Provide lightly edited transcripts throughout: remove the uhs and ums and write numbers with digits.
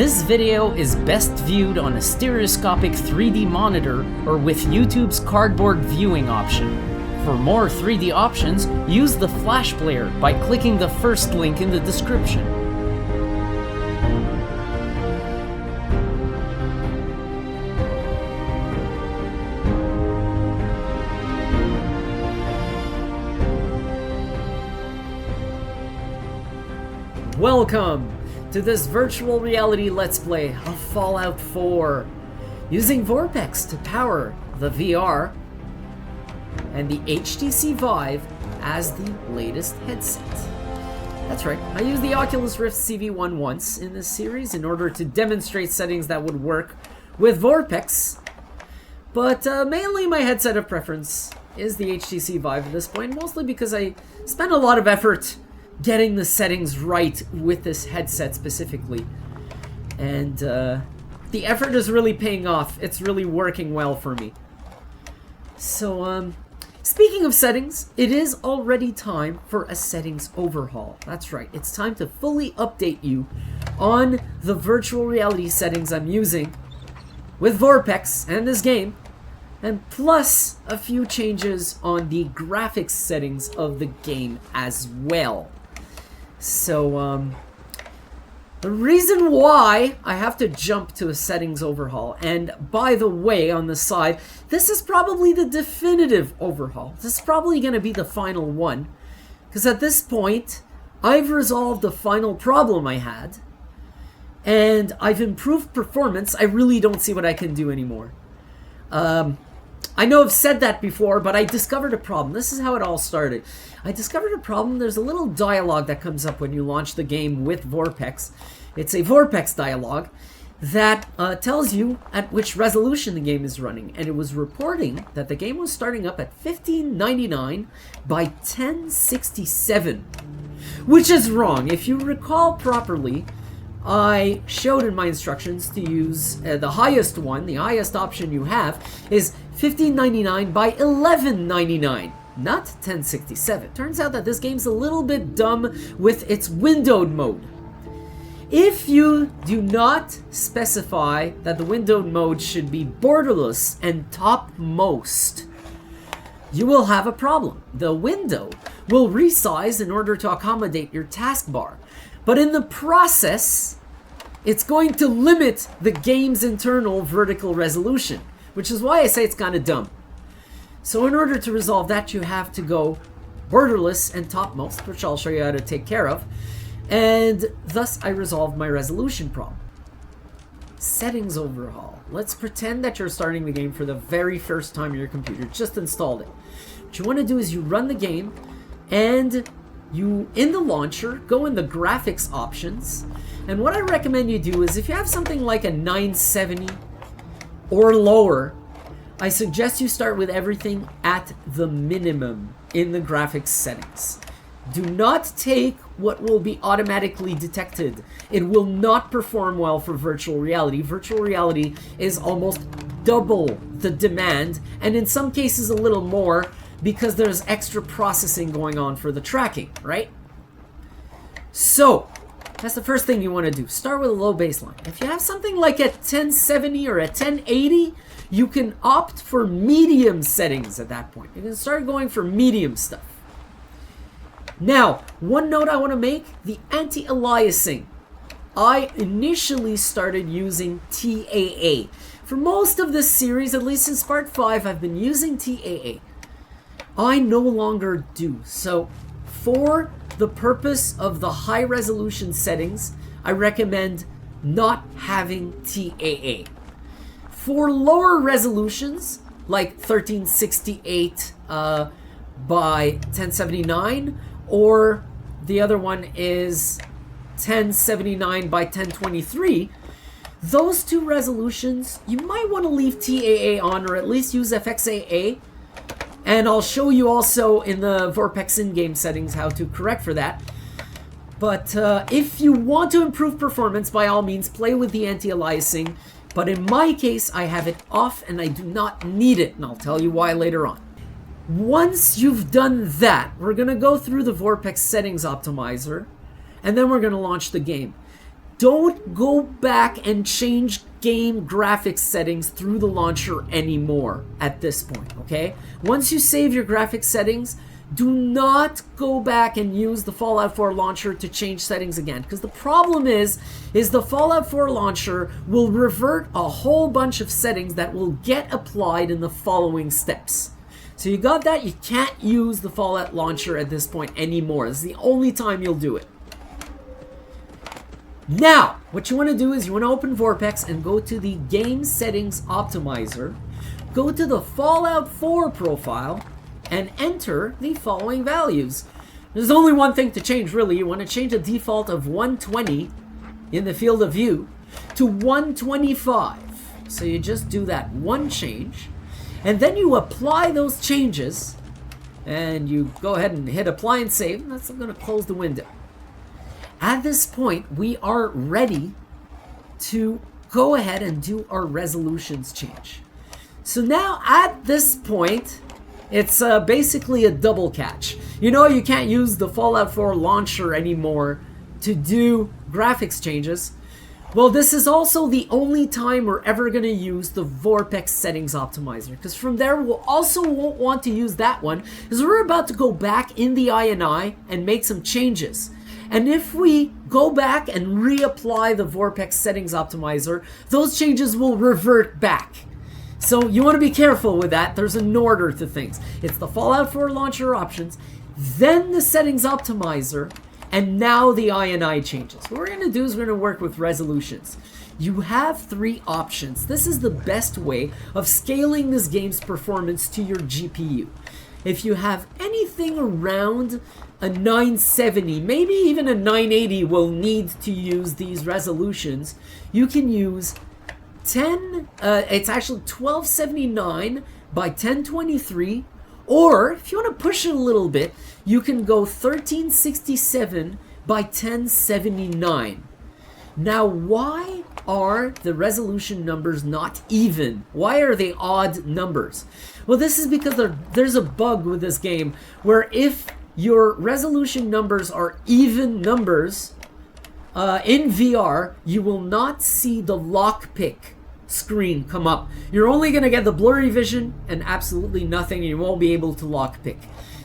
This video is best viewed on a stereoscopic 3D monitor or with YouTube's cardboard viewing option. For more 3D options, use the Flash Player by clicking the first link in the description. Welcome to this virtual reality Let's Play of Fallout 4, using VorpX to power the VR and the HTC VIVE as the latest headset. That's right, I used the Oculus Rift CV1 once in this series in order to demonstrate settings that would work with VorpX, but mainly my headset of preference is the HTC VIVE at this point, mostly because I spent a lot of effort getting the settings right with this headset specifically, and the effort is really paying off. It's really working well for me. So speaking of settings, it is already time for a settings overhaul. That's right, it's time to fully update you on the virtual reality settings I'm using with VorpX and this game, and plus a few changes on the graphics settings of the game as well. So, the reason why I have to jump to a settings overhaul, and by the way, on the side, this is probably the definitive overhaul. This is probably going to be the final one, because at this point, I've resolved the final problem I had, and I've improved performance. I really don't see what I can do anymore. I know I've said that before, but I discovered a problem. This is how it all started. I discovered a problem. There's a little dialogue that comes up when you launch the game with VorpX. It's a VorpX dialogue that tells you at which resolution the game is running. And it was reporting that the game was starting up at 1599 by 1067, which is wrong. If you recall properly, I showed in my instructions to use the highest one. The highest option you have is 1599 by 1199, not 1067. Turns out that this game's a little bit dumb with its windowed mode. If you do not specify that the windowed mode should be borderless and topmost, you will have a problem. The window will resize in order to accommodate your taskbar, but in the process, it's going to limit the game's internal vertical resolution, which is why I say it's kind of dumb. So in order to resolve that, you have to go borderless and topmost, which I'll show you how to take care of, and thus I resolved my resolution problem. Settings overhaul. Let's pretend that you're starting the game for the very first time on your computer. Just installed it. What you want to do is you run the game, and you, in the launcher, go in the graphics options, and what I recommend you do is if you have something like a 970 or lower, I suggest you start with everything at the minimum in the graphics settings. Do not take what will be automatically detected. It will not perform well for virtual reality. Virtual reality is almost double the demand, and in some cases a little more, because there's extra processing going on for the tracking, right? So, that's the first thing you want to do. Start with a low baseline. If you have something like a 1070 or a 1080, you can opt for medium settings at that point. You can start going for medium stuff. Now, one note I want to make, the anti-aliasing. I initially started using TAA. For most of this series, at least since part 5, I've been using TAA. I no longer do. So, for the purpose of the high resolution settings, I recommend not having TAA. For lower resolutions, like 1368 by 1079, or the other one is 1079 by 1023, those two resolutions, you might want to leave TAA on, or at least use FXAA. And I'll show you also in the VorpX in-game settings how to correct for that. But if you want to improve performance, by all means, play with the anti-aliasing. But in my case, I have it off and I do not need it. And I'll tell you why later on. Once you've done that, we're going to go through the VorpX Settings Optimizer. And then we're going to launch the game. don't go back and change game graphics settings through the launcher anymore at this point, okay? Once you save your graphics settings, do not go back and use the Fallout 4 launcher to change settings again, because the problem is the Fallout 4 launcher will revert a whole bunch of settings that will get applied in the following steps. So you got that? You can't use the Fallout launcher at this point anymore. This is the only time you'll do it. Now, what you want to do is you want to open VorpX and go to the Game Settings Optimizer, go to the Fallout 4 profile, and enter the following values. There's only one thing to change, really. You want to change the default of 120 in the field of view to 125. So you just do that one change, and then you apply those changes, and you go ahead and hit apply and save. That's going to close the window. At this point, we are ready to go ahead and do our resolutions change. So now at this point, it's basically a double catch. You know, you can't use the Fallout 4 launcher anymore to do graphics changes. Well, this is also the only time we're ever going to use the VorpX Settings Optimizer, because from there we'll also won't want to use that one, because we're about to go back in the INI and make some changes. And if we go back and reapply the VorpX Settings Optimizer, those changes will revert back. So you want to be careful with that. There's an order to things. It's the Fallout 4 launcher options, then the Settings Optimizer, and now the INI changes. What we're going to do is we're going to work with resolutions. You have three options. This is the best way of scaling this game's performance to your GPU. If you have anything around a 970, maybe even a 980 will need to use these resolutions, you can use it's actually 1279 by 1023, or if you want to push it a little bit, you can go 1367 by 1079. Now, why are the resolution numbers not even? Why are they odd numbers? Well, this is because there's a bug with this game where if your resolution numbers are even numbers in VR, you will not see the lockpick screen come up. You're only going to get the blurry vision and absolutely nothing, and you won't be able to lockpick.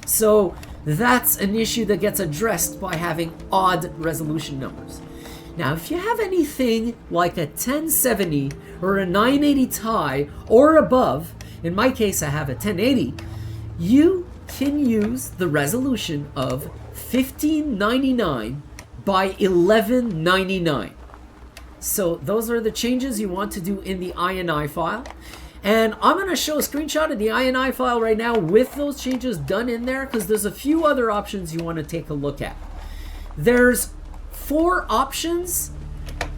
So that's an issue that gets addressed by having odd resolution numbers. Now, if you have anything like a 1070 or a 980 Ti or above, in my case I have a 1080, you can use the resolution of 1599 by 1199. So those are the changes you want to do in the INI file. And I'm going to show a screenshot of the INI file right now with those changes done in there, because there's a few other options you want to take a look at. There's 4 options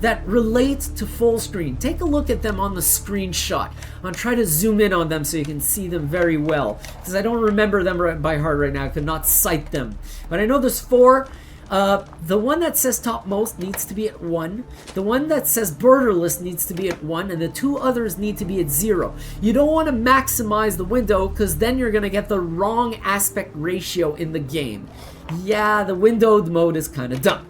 that relate to full screen. Take a look at them on the screenshot. I'm going to try to zoom in on them so you can see them very well, because I don't remember them by heart right now. I could not cite them. But I know there's 4. The one that says topmost needs to be at 1. The one that says borderless needs to be at 1, and the 2 others need to be at 0. You don't want to maximize the window, because then you're going to get the wrong aspect ratio in the game. Yeah, the windowed mode is kind of dumb.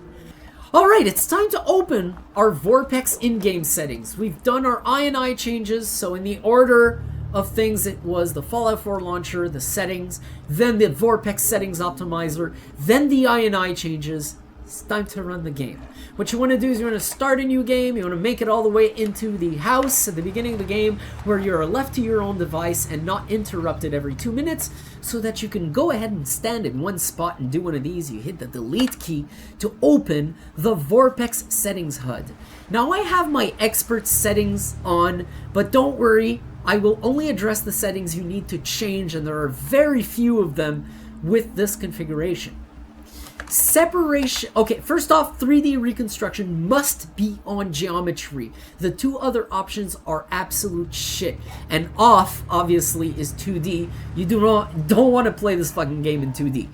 Alright, it's time to open our VorpX in-game settings. We've done our INI changes, so in the order of things, it was the Fallout 4 launcher, the settings, then the VorpX Settings Optimizer, then the INI changes. It's time to run the game. What you want to do is you want to start a new game. You want to make it all the way into the house at the beginning of the game, where you're left to your own device and not interrupted every 2 minutes, so that you can go ahead and stand in one spot and do one of these. You hit the delete key to open the VorpX Settings HUD. Now, I have my expert settings on, but don't worry, I will only address the settings you need to change, and there are very few of them with this configuration. Separation. Okay, first off, 3D reconstruction must be on geometry. The 2 other options are absolute shit. And off, obviously, is 2D. You don't want to play this fucking game in 2D.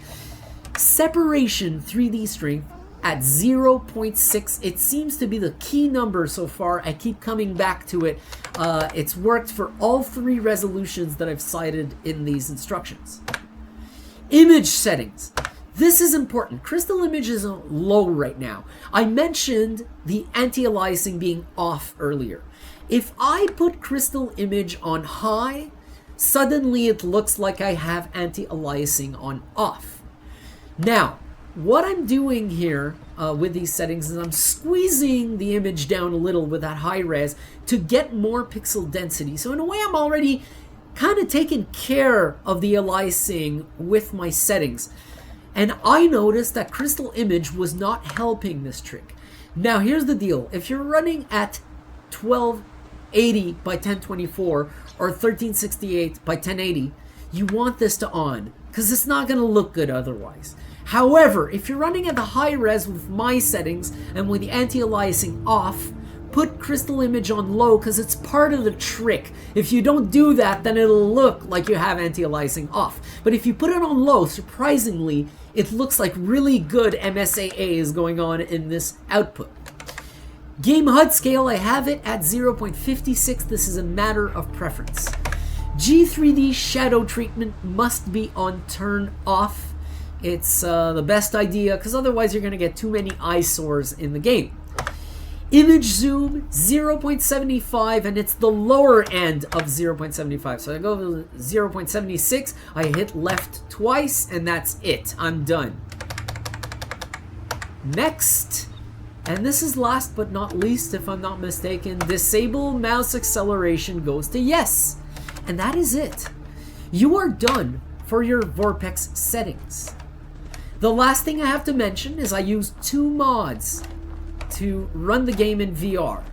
Separation 3D strength at 0.6. It seems to be the key number so far. I keep coming back to it. It's worked for all 3 resolutions that I've cited in these instructions. Image settings. This is important. Crystal image is low right now. I mentioned the anti-aliasing being off earlier. If I put crystal image on high, suddenly it looks like I have anti-aliasing on off. Now, what I'm doing here with these settings is I'm squeezing the image down a little with that high res to get more pixel density. So in a way, I'm already kind of taking care of the aliasing with my settings. And I noticed that crystal image was not helping this trick. Now, here's the deal. If you're running at 1280 by 1024 or 1368 by 1080, you want this to on because it's not going to look good otherwise. However, if you're running at the high res with my settings and with the anti-aliasing off, put crystal image on low because it's part of the trick. If you don't do that, then it'll look like you have anti-aliasing off. But if you put it on low, surprisingly, it looks like really good MSAA is going on in this output. Game HUD scale, I have it at 0.56. This is a matter of preference. G3D shadow treatment must be on turn off. It's the best idea because otherwise you're going to get too many eyesores in the game. Image zoom 0.75, and it's the lower end of 0.75. So I go to 0.76, I hit left twice, and that's it. I'm done. Next, and this is last but not least, if I'm not mistaken, disable mouse acceleration goes to yes. And that is it. You are done for your VorpX settings. The last thing I have to mention is I use two mods to run the game in VR.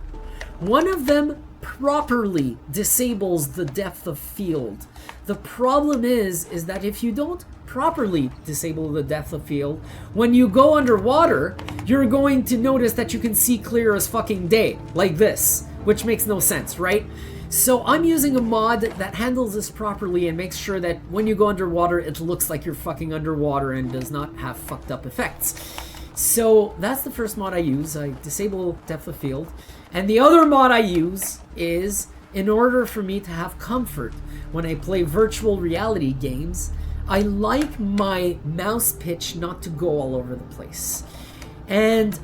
One of them properly disables the depth of field. The problem is that if you don't properly disable the depth of field, when you go underwater, you're going to notice that you can see clear as fucking day, like this, which makes no sense, right? So I'm using a mod that handles this properly and makes sure that when you go underwater, it looks like you're fucking underwater and does not have fucked up effects. So that's the first mod I use. I disable depth of field. And the other mod I use is, in order for me to have comfort when I play virtual reality games, I like my mouse pitch not to go all over the place. And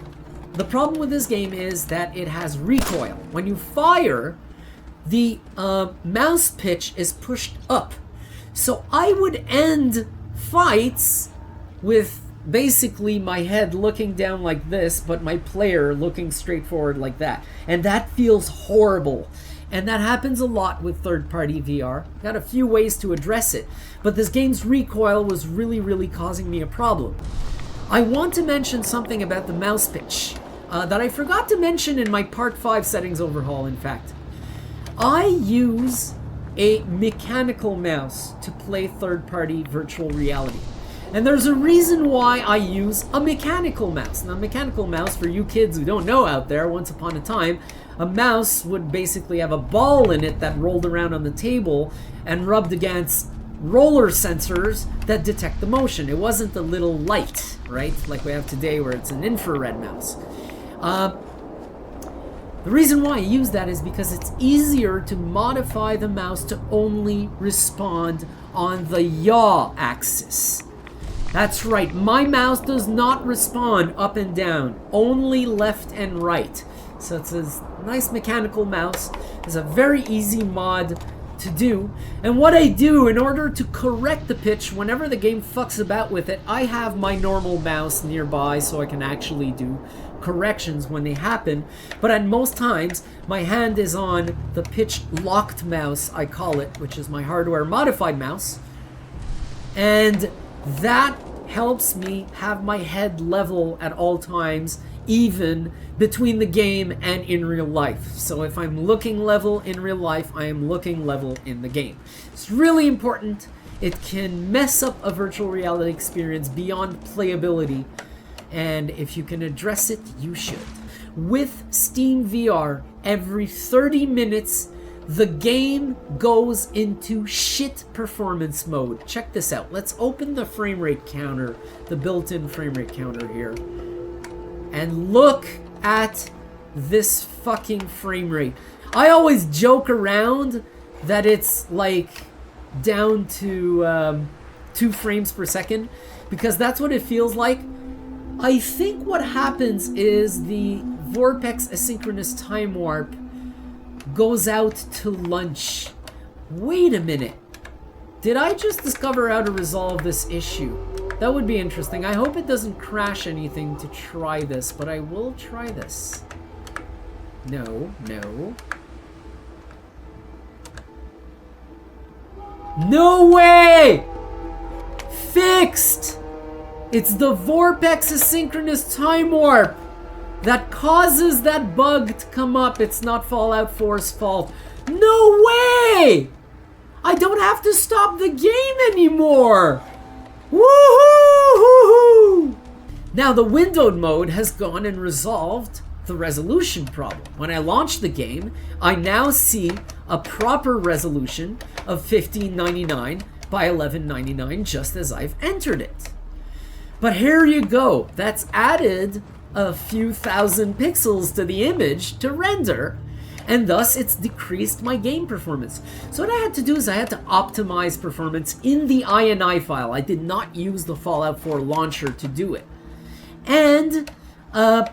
the problem with this game is that it has recoil. When you fire, the mouse pitch is pushed up. So I would end fights with basically my head looking down like this, but my player looking straight forward like that. And that feels horrible. And that happens a lot with third-party VR. Got a few ways to address it, but this game's recoil was really causing me a problem. I want to mention something about the mouse pitch that I forgot to mention in my Part 5 settings overhaul, in fact. I use a mechanical mouse to play third-party virtual reality. And there's a reason why I use a mechanical mouse. Now, mechanical mouse, for you kids who don't know out there, once upon a time, a mouse would basically have a ball in it that rolled around on the table and rubbed against roller sensors that detect the motion. It wasn't the little light, right? Like we have today where it's an infrared mouse. The reason why I use that is because it's easier to modify the mouse to only respond on the yaw axis. That's right, my mouse does not respond up and down, only left and right. So it's a nice mechanical mouse. It's a very easy mod to do. And what I do in order to correct the pitch whenever the game fucks about with it, I have my normal mouse nearby so I can actually do corrections when they happen. But at most times, my hand is on the pitch locked mouse, I call it, which is my hardware modified mouse. And that helps me have my head level at all times, even between the game and in real life. So if I'm looking level in real life, I am looking level in the game. It's really important. It can mess up a virtual reality experience beyond playability, and if you can address it, you should. With SteamVR, every 30 minutes, the game goes into shit performance mode. Check this out. Let's open the frame rate counter, the built-in frame rate counter here, and look at this fucking frame rate. I always joke around that it's like down to 2 frames per second, because that's what it feels like. I think what happens is the VorpX Asynchronous Timewarp goes out to lunch. Wait a minute. Did I just discover how to resolve this issue? That would be interesting. I hope it doesn't crash anything to try this, but I will try this. No, no. No way! Fixed! It's the VorpX Asynchronous Timewarp that causes that bug to come up. It's not Fallout 4's fault. No way! I don't have to stop the game anymore! Woohoo! Now the windowed mode has gone and resolved the resolution problem. When I launch the game, I now see a proper resolution of 1599 by 1199 just as I've entered it. But here you go. That's added a few thousand pixels to the image to render, and thus it's decreased my game performance. So what I had to do is I had to optimize performance in the INI file. I did not use the Fallout 4 launcher to do it. And I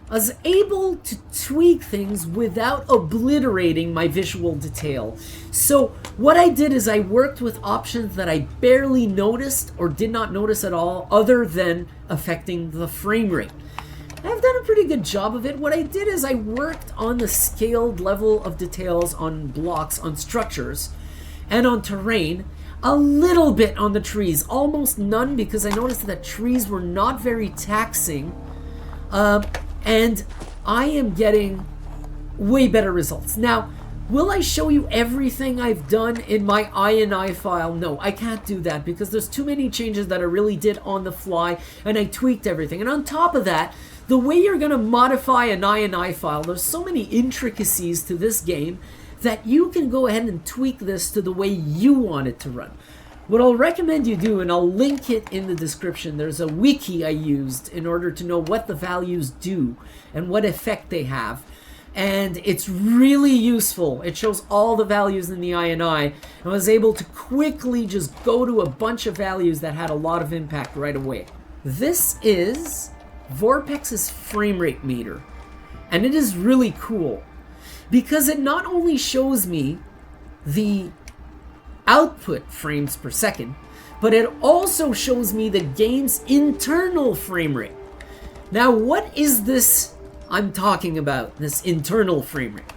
was able to tweak things without obliterating my visual detail. So what I did is I worked with options that I barely noticed or did not notice at all, other than affecting the frame rate. I've done a pretty good job of it. What I did is I worked on the scaled level of details on blocks, on structures, and on terrain. A little bit on the trees, almost none, because I noticed that trees were not very taxing. And I am getting way better results. Now, will I show you everything I've done in my INI file? No, I can't do that because there's too many changes that I really did on the fly, and I tweaked everything. And on top of that, the way you're going to modify an INI file, there's so many intricacies to this game that you can go ahead and tweak this to the way you want it to run. What I'll recommend you do, and I'll link it in the description, there's a wiki I used in order to know what the values do and what effect they have. And it's really useful. It shows all the values in the INI. I was able to quickly just go to a bunch of values that had a lot of impact right away. This is VorpX's frame rate meter. And it is really cool because it not only shows me the output frames per second, but it also shows me the game's internal frame rate. Now, what is this I'm talking about, this internal frame rate?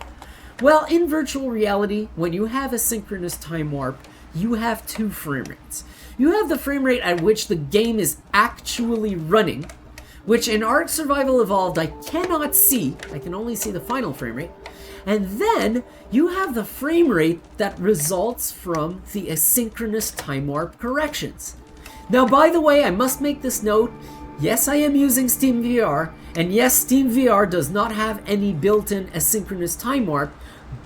Well, in virtual reality, when you have asynchronous time warp, you have two frame rates. You have the frame rate at which the game is actually running, which in Ark Survival Evolved I cannot see. I can only see the final frame rate. And then you have the frame rate that results from the asynchronous time warp corrections. Now, by the way, I must make this note. Yes, I am using SteamVR, and yes, SteamVR does not have any built-in asynchronous time warp,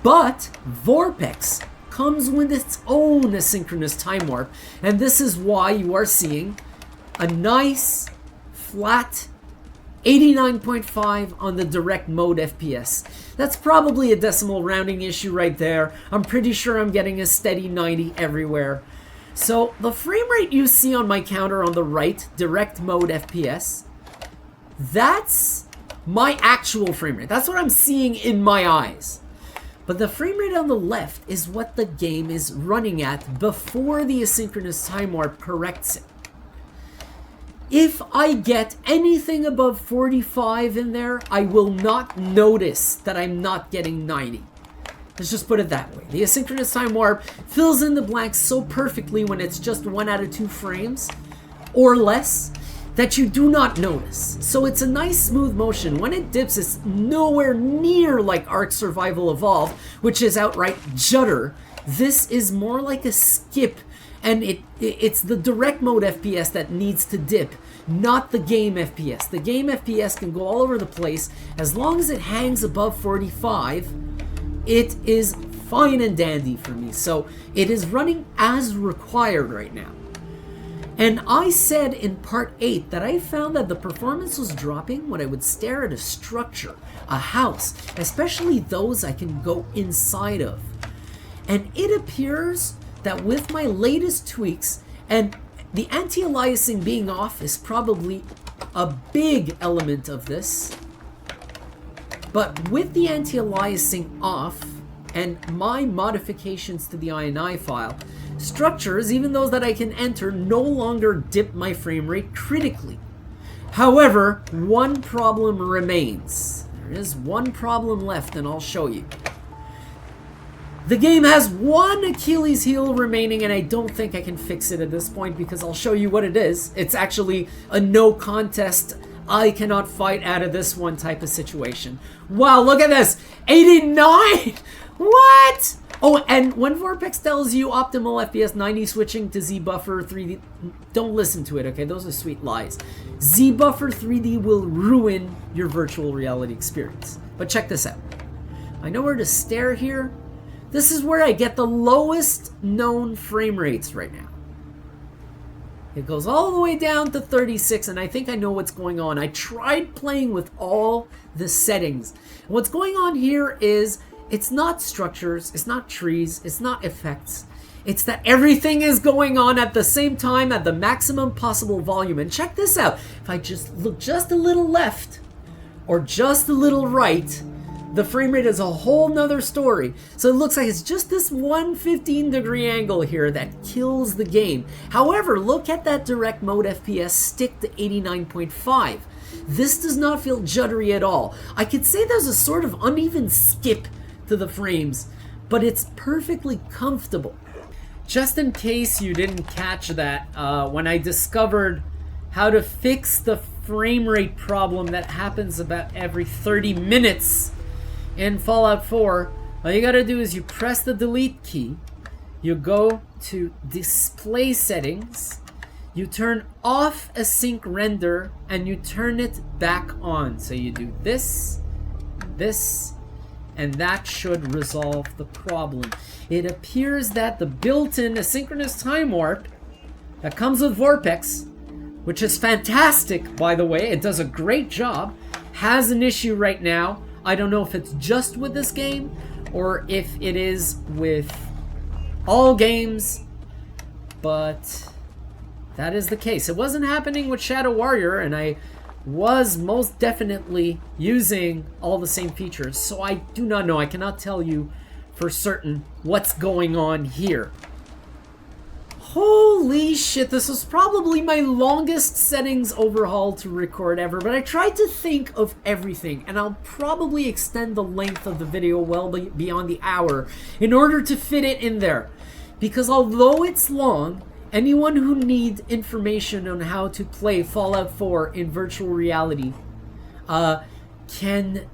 but VorpX comes with its own asynchronous time warp, and this is why you are seeing a nice, flat 89.5 on the direct mode FPS. That's probably a decimal rounding issue right there. I'm pretty sure I'm getting a steady 90 everywhere. So the frame rate you see on my counter on the right, direct mode FPS, that's my actual frame rate. That's what I'm seeing in my eyes. But the frame rate on the left is what the game is running at before the asynchronous time warp corrects it. If I get anything above 45 in there, I will not notice that I'm not getting 90. Let's just put it that way. The asynchronous time warp fills in the blanks so perfectly when it's just 1 out of 2 frames or less that you do not notice. So it's a nice smooth motion. When it dips, it's nowhere near like Ark Survival Evolved, which is outright judder. This is more like a skip. And it's the direct mode FPS that needs to dip, not the game FPS. The game FPS can go all over the place. As long as it hangs above 45, it is fine and dandy for me. So it is running as required right now. And I said in part 8 that I found that the performance was dropping when I would stare at a structure, a house, especially those I can go inside of. And it appears that with my latest tweaks, and The anti-aliasing being off is probably a big element of this. But with the anti-aliasing off and my modifications to the INI file, structures, even those that I can enter, no longer dip my frame rate critically. However, one problem remains. There is one problem left, and I'll show you. The game has one Achilles heel remaining, and I don't think I can fix it at this point because I'll show you what it is. It's actually a no contest, I cannot fight out of this one type of situation. Wow, look at this! 89! What? Oh, and when VorpX tells you optimal FPS 90 switching to Z buffer 3D, don't listen to it, okay? Those are sweet lies. Z buffer 3D will ruin your virtual reality experience. But check this out. I know where to stare here. This is where I get the lowest known frame rates right now. It goes all the way down to 36, and I think I know what's going on. I tried playing with all the settings. And what's going on here is, it's not structures, it's not trees, it's not effects. It's that everything is going on at the same time at the maximum possible volume. And check this out. If I just look just a little left or just a little right, the frame rate is a whole nother story. So it looks like it's just this 115-degree angle here that kills the game. However, look at that direct mode FPS stick to 89.5. This does not feel juddery at all. I could say there's a sort of uneven skip to the frames, but it's perfectly comfortable. Just in case you didn't catch that, when I discovered how to fix the frame rate problem that happens about every 30 minutes in Fallout 4, all you gotta do is you press the delete key, you go to display settings, you turn off async render, and you turn it back on. So you do this, this, and that should resolve the problem. It appears that the built-in asynchronous time warp that comes with VorpX, which is fantastic, by the way, it does a great job, has an issue right now. I don't know if it's just with this game or if it is with all games, but that is the case. It wasn't happening with Shadow Warrior, and I was most definitely using all the same features, so I do not know. I cannot tell you for certain what's going on here. Holy shit, this was probably my longest settings overhaul to record ever, but I tried to think of everything, and I'll probably extend the length of the video well beyond the hour in order to fit it in there. Because although it's long, anyone who needs information on how to play Fallout 4 in virtual reality can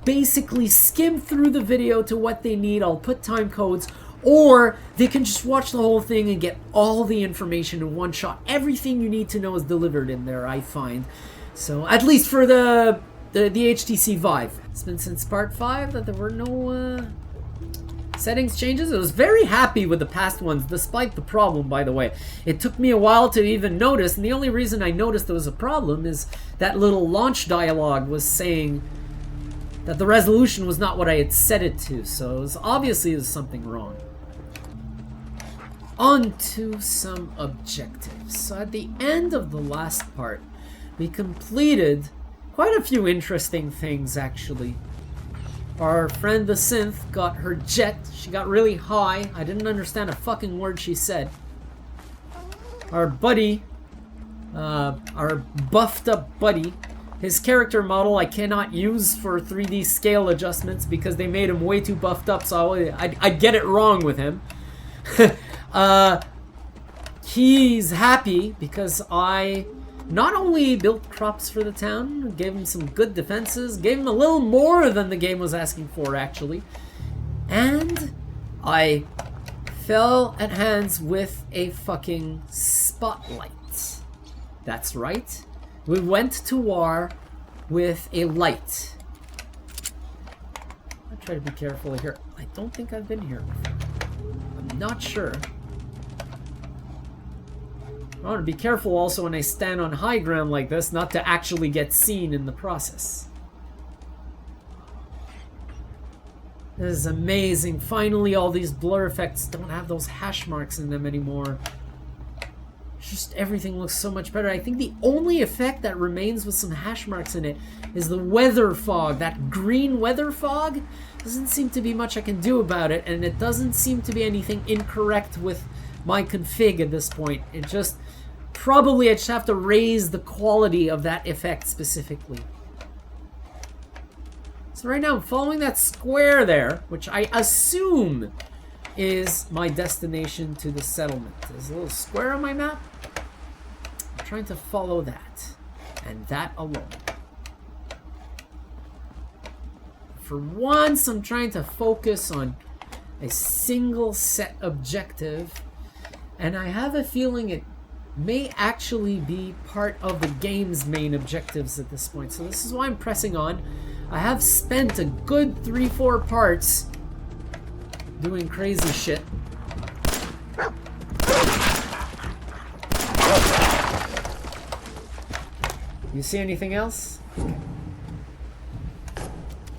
basically skim through the video to what they need. I'll put time codes, or they can just watch the whole thing and get all the information in one shot. Everything you need to know is delivered in there, I find. So, at least for the HTC VIVE. It's been since part 5 that there were no settings changes. I was very happy with the past ones, despite the problem, by the way. It took me a while to even notice, and the only reason I noticed there was a problem is that little launch dialogue was saying that the resolution was not what I had set it to, so obviously there's something wrong. On to some objectives. So at the end of the last part, we completed quite a few interesting things, actually. Our friend the synth got her jet. She got really high. I didn't understand a fucking word she said. Our buddy, our buffed up buddy, his character model I cannot use for 3D scale adjustments because they made him way too buffed up, so I'd get it wrong with him. He's happy because I not only built crops for the town, gave him some good defenses, gave him a little more than the game was asking for, actually, and I fell at hands with a fucking spotlight. That's right. We went to war with a light. I'll try to be careful here. I don't think I've been here before. I'm not sure. I want to be careful also when I stand on high ground like this, not to actually get seen in the process. This is amazing. Finally, all these blur effects don't have those hash marks in them anymore. just everything looks so much better. I think the only effect that remains with some hash marks in it is the weather fog. That green weather fog doesn't seem to be much I can do about it, and it doesn't seem to be anything incorrect with my config at this point. It just, probably I just have to raise the quality of that effect specifically. So right now I'm following that square there, which I assume is my destination to the settlement. There's a little square on my map. I'm trying to follow that, and that alone. For once, I'm trying to focus on a single set objective, and I have a feeling it may actually be part of the game's main objectives at this point. So this is why I'm pressing on. I have spent a good 3-4 parts doing crazy shit. You see anything else?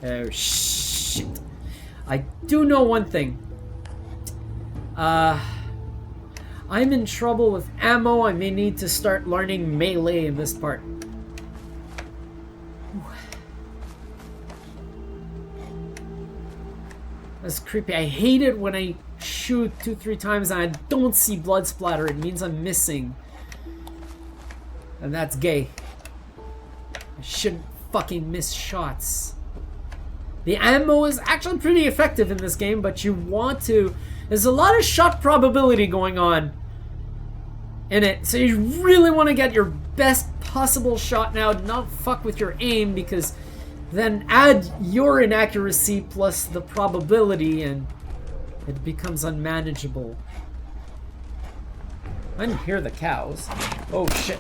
Oh shit. I do know one thing. I'm in trouble with ammo. I may need to start learning melee in this part. That's creepy. I hate it when I shoot 2-3 times and I don't see blood splatter. It means I'm missing. And that's gay. I shouldn't fucking miss shots. The ammo is actually pretty effective in this game, but you want to... There's a lot of shot probability going on in it, so you really want to get your best possible shot now, not fuck with your aim, because then add your inaccuracy plus the probability and it becomes unmanageable. I didn't hear the cows. Oh shit.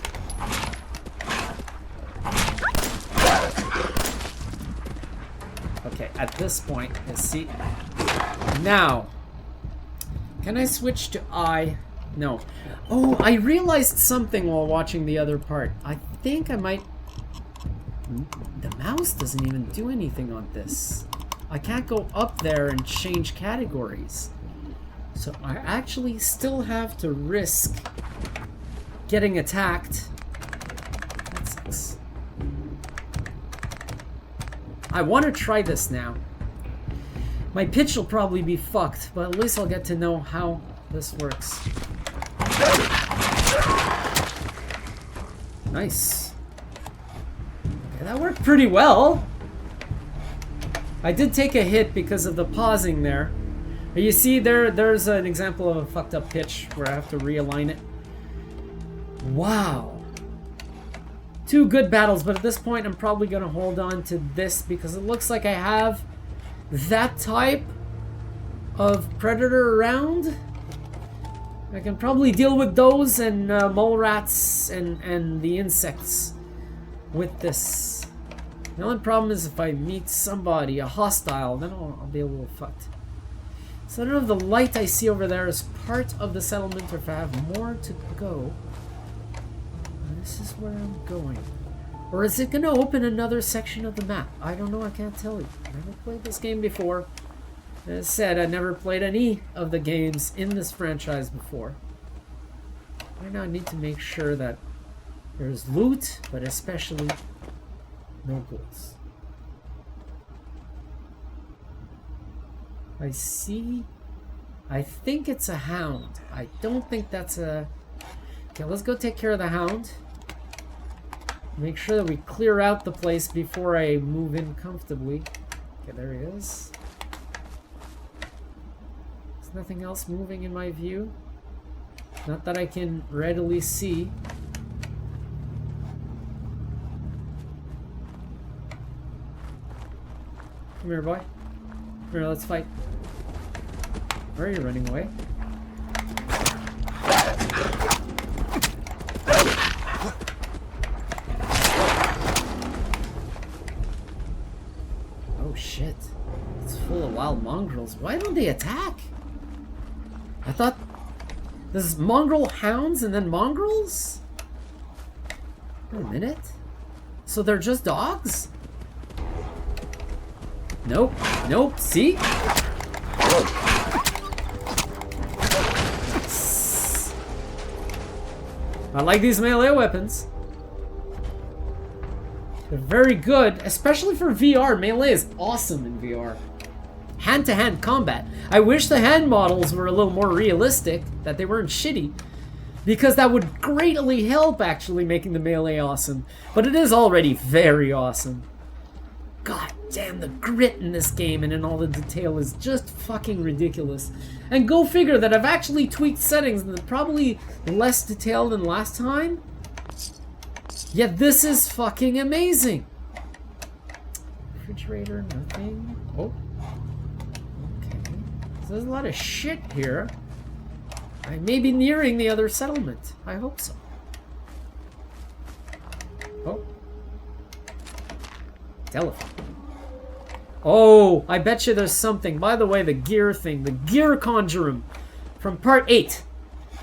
Okay, at this point, let's see. Now, can I switch to I? No. Oh, I realized something while watching the other part. I think I might... The mouse doesn't even do anything on this. I can't go up there and change categories. So I actually still have to risk getting attacked. That sucks. I want to try this now. My pitch will probably be fucked, but at least I'll get to know how this works. Nice. Okay, that worked pretty well. I did take a hit because of the pausing there. You see there's an example of a fucked up pitch where I have to realign it. Wow. 2 good battles, but at this point I'm probably going to hold on to this because it looks like I have that type of predator around. I can probably deal with those and mole rats and the insects with this. The only problem is if I meet somebody, a hostile, then I'll be a little fucked. So I don't know if the light I see over there is part of the settlement or if I have more to go. This is where I'm going. Or is it going to open another section of the map? I don't know, I can't tell you. I've never played this game before. As I said, I never played any of the games in this franchise before. Right now I need to make sure that there's loot, but especially no goods. I see... I think it's a hound. I don't think that's a... Okay, let's go take care of the hound. Make sure that we clear out the place before I move in comfortably. Okay, there he is. There's nothing else moving in my view. Not that I can readily see. Come here, boy. Come here, let's fight. Where are you running away? Oh shit. It's full of wild mongrels. Why don't they attack? I thought... There's mongrel hounds and then mongrels? Wait a minute. So they're just dogs? Nope. Nope. See? I like these melee weapons. They're very good, especially for VR. Melee is awesome in VR. Hand-to-hand combat. I wish the hand models were a little more realistic, that they weren't shitty, because that would greatly help actually making the melee awesome. But it is already very awesome. God damn, the grit in this game and in all the detail is just fucking ridiculous. And go figure that I've actually tweaked settings that are probably less detailed than last time. Yet this is fucking amazing. Refrigerator, nothing. Oh. Okay. So there's a lot of shit here. I may be nearing the other settlement. I hope so. Oh. Telephone. Oh, I bet you there's something. By the way, the gear thing. The gear conjurum from part 8.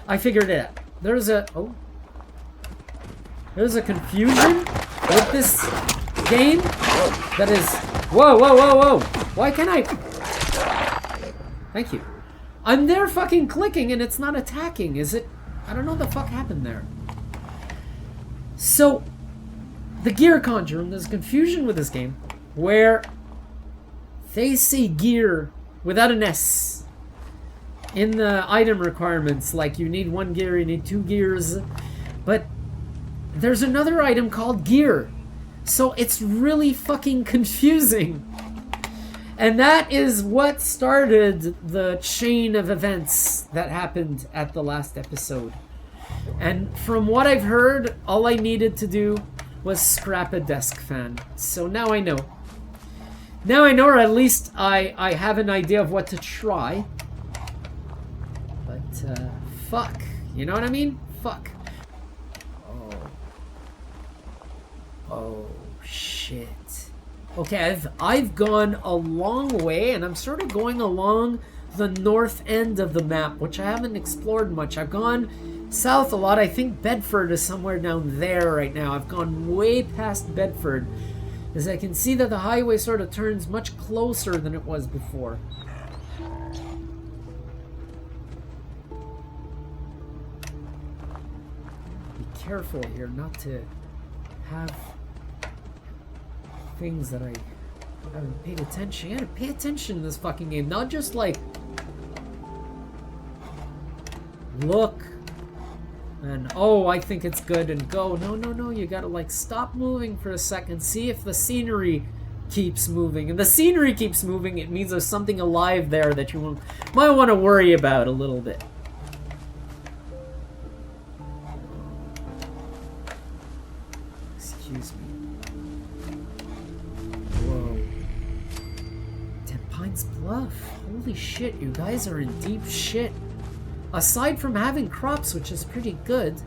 I figured it out. There's a... Oh. There's a confusion with this game that is... Whoa, whoa, whoa, whoa. Why can't I... Thank you. I'm there fucking clicking and it's not attacking, is it? I don't know what the fuck happened there. So, the gear conjurum, there's confusion with this game where they say gear without an S in the item requirements. Like, you need 1 gear, you need 2 gears. But there's another item called gear. So it's really fucking confusing. And that is what started the chain of events that happened at the last episode. And from what I've heard, all I needed to do was scrap a desk fan. So now I know. Now I know, or at least I have an idea of what to try. But, fuck. You know what I mean? Fuck. Oh, shit. Okay, I've gone a long way, and I'm sort of going along the north end of the map, which I haven't explored much. I've gone south a lot. I think Bedford is somewhere down there right now. I've gone way past Bedford, as I can see that the highway sort of turns much closer than it was before. Be careful here not to have things that I haven't paid attention. You gotta pay attention in this fucking game, not just like look and oh, I think it's good and go. No, no, no, you gotta like stop moving for a second, see if the scenery keeps moving. And the scenery keeps moving, it means there's something alive there that you might want to worry about a little bit. Excuse me. Bluff. Holy shit, you guys are in deep shit. Aside from having crops, which is pretty good,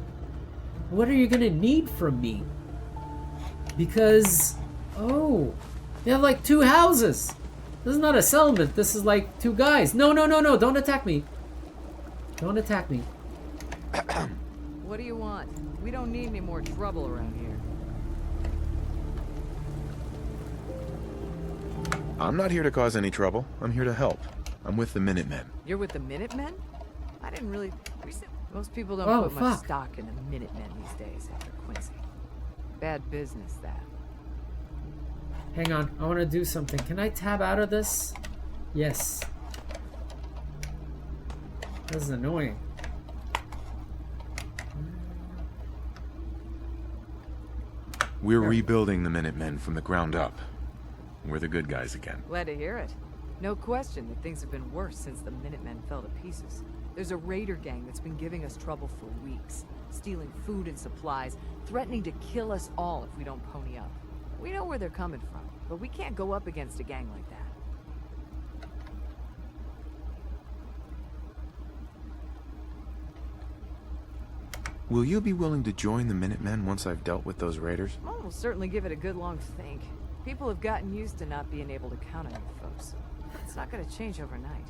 what are you gonna need from me? Because, oh, you have like 2 houses. This is not a settlement, this is like 2 guys. No, no, no, no, don't attack me. Don't attack me. What do you want? We don't need any more trouble around here. I'm not here to cause any trouble. I'm here to help. I'm with the Minutemen. You're with the Minutemen? I didn't really... Most people don't put much stock in the Minutemen these days after Quincy. Bad business, that. Hang on, I want to do something. Can I tab out of this? Yes. This is annoying. We're rebuilding the Minutemen from the ground up. We're the good guys again. Glad to hear it. No question that things have been worse since the Minutemen fell to pieces. There's a raider gang that's been giving us trouble for weeks, stealing food and supplies, threatening to kill us all if we don't pony up. We know where they're coming from, but we can't go up against a gang like that. Will you be willing to join the Minutemen once I've dealt with those raiders? Well, we'll certainly give it a good long think. People have gotten used to not being able to count on you folks. It's not going to change overnight.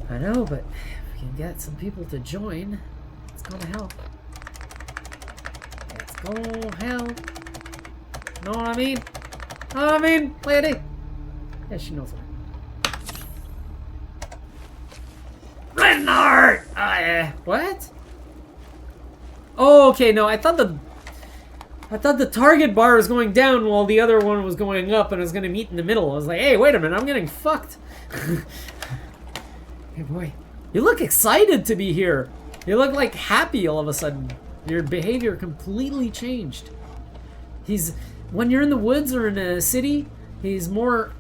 I know, but if we can get some people to join, it's gonna help. It's gonna help. Know what I mean? Know what I mean, lady? Yeah, she knows what I mean. in the heart! What? Oh, okay, no, I thought the target bar was going down while the other one was going up and it was gonna meet in the middle. I was like, hey, wait a minute, I'm getting fucked. Hey boy, you look excited to be here. You look like happy all of a sudden. Your behavior completely changed. When you're in the woods or in a city, he's more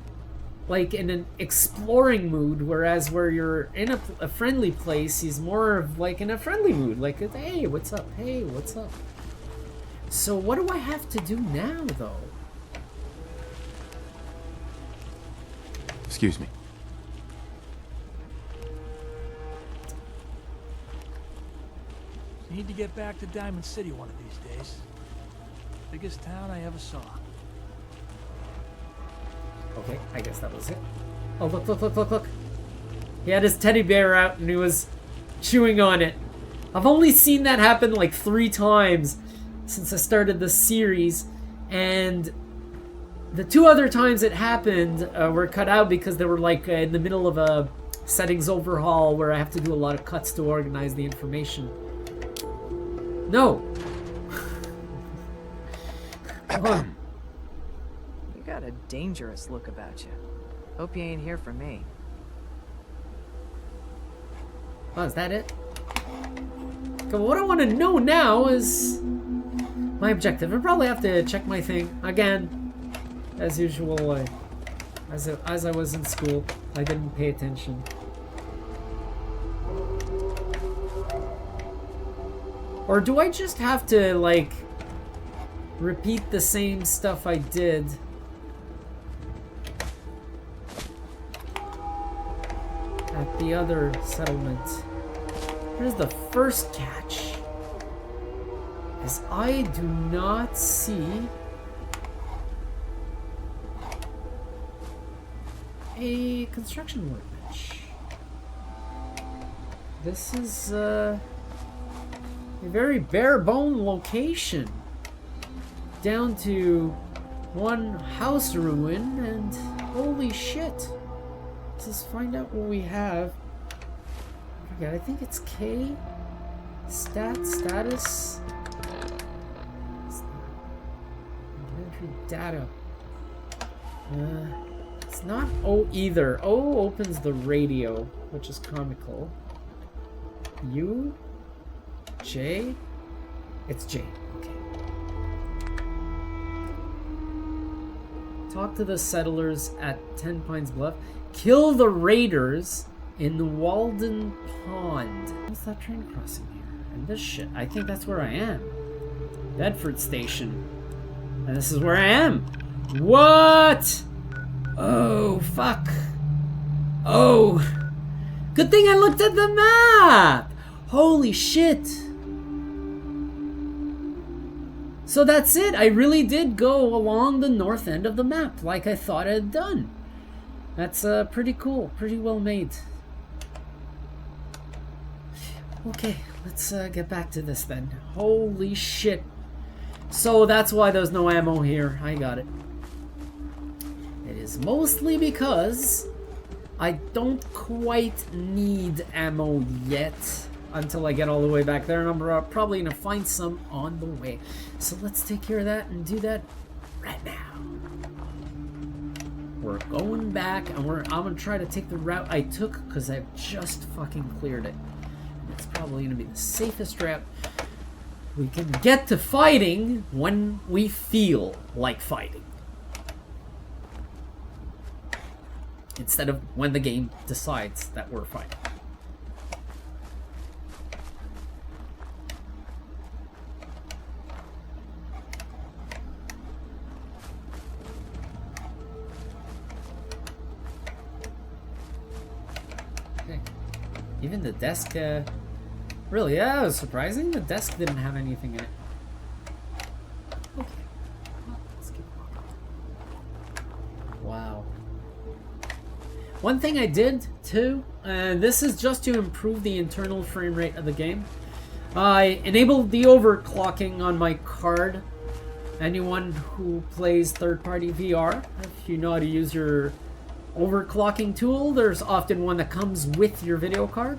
like in an exploring mood, whereas where you're in a friendly place, he's more of like in a friendly mood. Like, hey, what's up? Hey, what's up? So what do I have to do now, though? Excuse me. Need to get back to Diamond City one of these days. Biggest town I ever saw. Okay, I guess that was it. Oh, look, look, look, look, look. He had his teddy bear out and he was chewing on it. I've only seen that happen like 3 times since I started the series, and the 2 other times it happened were cut out because they were like in the middle of a settings overhaul where I have to do a lot of cuts to organize the information. No! Come on. You got a dangerous look about you. Hope you ain't here for me. Oh, is that it? Okay, what I want to know now is my objective. I probably have to check my thing again, as usual. As I was in school, I didn't pay attention. Or do I just have to like repeat the same stuff I did? At the other settlement. Here's the first catch. Is I do not see a construction workbench. This is a very bare bone location. Down to one house ruin, and holy shit. Let's just find out what we have. I forget, I think it's K. Status. Inventory data. It's not O either. O opens the radio, which is comical. U? J? It's J. Okay. Talk to the settlers at 10 Pines Bluff. Kill the raiders in the Walden Pond. What's that train crossing here? And this shit. I think that's where I am. Bedford Station. And this is where I am. What? Oh, fuck. Oh. Good thing I looked at the map. Holy shit. So that's it. I really did go along the north end of the map like I thought I'd done. That's pretty cool. Pretty well made. Okay, let's get back to this then. Holy shit. So that's why there's no ammo here. I got it. It is mostly because I don't quite need ammo yet until I get all the way back there, and I'm probably gonna find some on the way. So let's take care of that and do that right now. We're going back, and I'm gonna try to take the route I took because I've just fucking cleared it. And it's probably gonna be the safest route. We can get to fighting when we feel like fighting, instead of when the game decides that we're fighting. Okay. Even the desk, really, yeah, it was surprising. The desk didn't have anything in it. Okay. Well, let's keep walking. Wow. One thing I did too, and this is just to improve the internal frame rate of the game. I enabled the overclocking on my card. Anyone who plays third-party VR, if you know how to use your overclocking tool, there's often one that comes with your video card.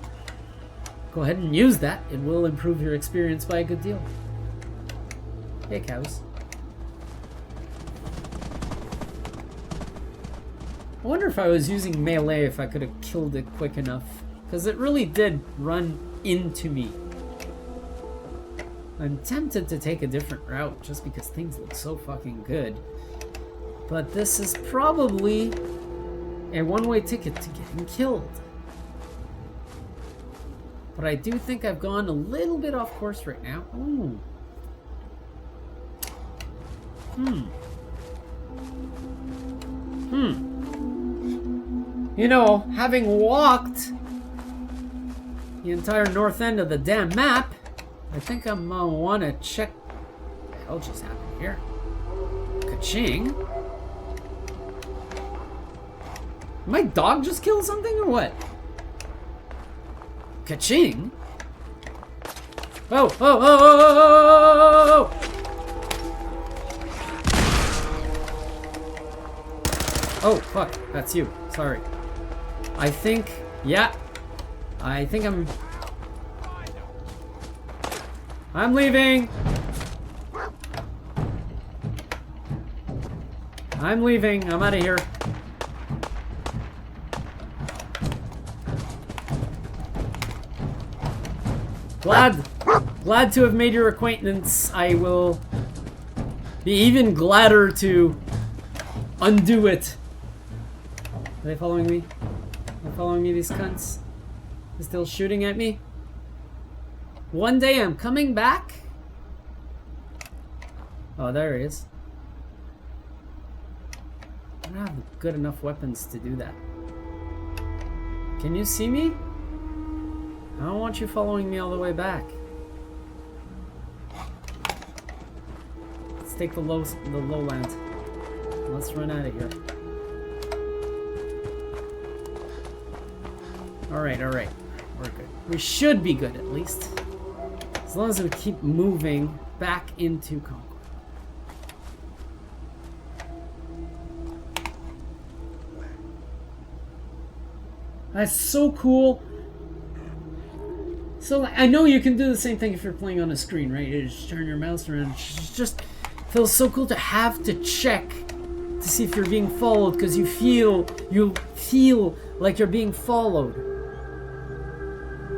go ahead and use that. It will improve your experience by a good deal. Hey, cows. I wonder if I was using melee if I could have killed it quick enough. Because it really did run into me. I'm tempted to take a different route just because things look so fucking good. But this is probably a one-way ticket to getting killed. But I do think I've gone a little bit off course right now. Ooh. You know, having walked the entire north end of the damn map, I think I'm gonna want to check what the hell just happened here. Ka-ching. My dog just killed something or what? Ka-ching. Oh, oh, oh, oh, oh, oh, oh, fuck, that's you. Sorry. I think, yeah. I think I'm leaving. I'm leaving. I'm out of here. Glad to have made your acquaintance. I will be even gladder to undo it. Are they following me? Are they following me, these cunts? They're still shooting at me? One day I'm coming back. Oh, there he is. I don't have good enough weapons to do that. Can you see me? I don't want you following me all the way back. Let's take the lowland. Let's run out of here. Alright, alright. We're good. We should be good, at least. As long as we keep moving back into Concord. That's so cool. So I know you can do the same thing if you're playing on a screen, right? You just turn your mouse around. It just feels so cool to have to check to see if you're being followed, because you feel like you're being followed.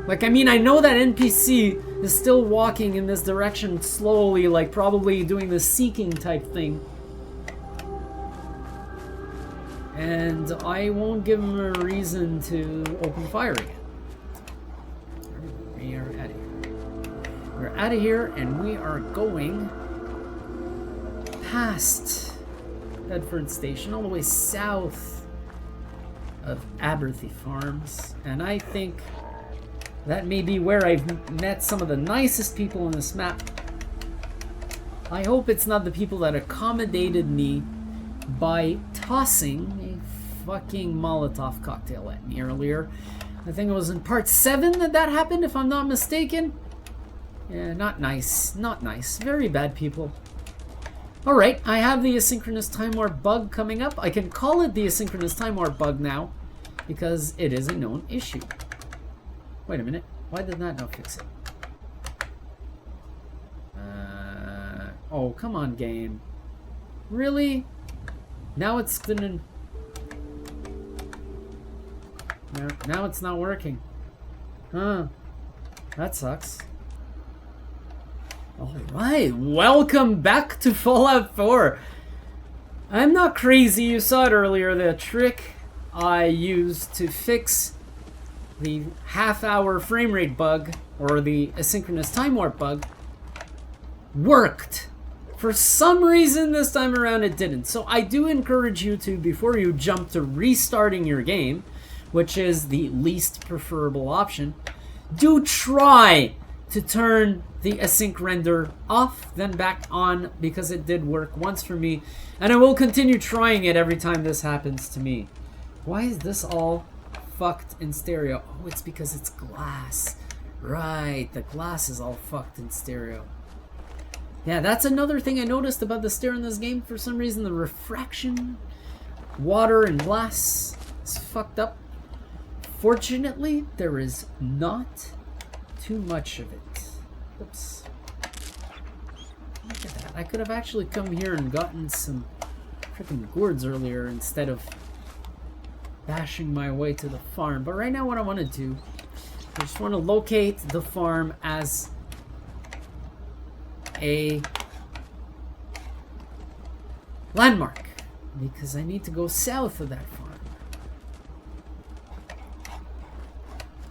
Like, I mean, I know that NPC is still walking in this direction slowly, like probably doing the seeking type thing. And I won't give him a reason to open fire again. We are out of here. We're out of here, and we are going past Bedford Station, all the way south of Aberthy Farms. And I think that may be where I've met some of the nicest people on this map. I hope it's not the people that accommodated me by tossing a fucking Molotov cocktail at me earlier. I think it was in part 7 that happened, if I'm not mistaken. Yeah, not nice. Not nice. Very bad people. Alright, I have the asynchronous Timewarp bug coming up. I can call it the asynchronous Timewarp bug now, because it is a known issue. Wait a minute. Why did that not fix it? Oh, come on, game. Really? Now it's gonna... Now it's not working. Huh. That sucks. Alright, welcome back to Fallout 4. I'm not crazy, you saw it earlier. The trick I used to fix the half-hour frame rate bug, or the asynchronous time warp bug, worked. For some reason this time around it didn't. So I do encourage you to, before you jump to restarting your game, which is the least preferable option, do try to turn the async render off, then back on, because it did work once for me, and I will continue trying it every time this happens to me. Why is this all fucked in stereo? Oh, it's because it's glass. Right, the glass is all fucked in stereo. Yeah, that's another thing I noticed about the stereo in this game. For some reason, the refraction, water and glass is fucked up. Fortunately, there is not too much of it. Oops. Look at that. I could have actually come here and gotten some freaking gourds earlier instead of bashing my way to the farm. But right now what I want to do, I just want to locate the farm as a landmark, because I need to go south of that farm.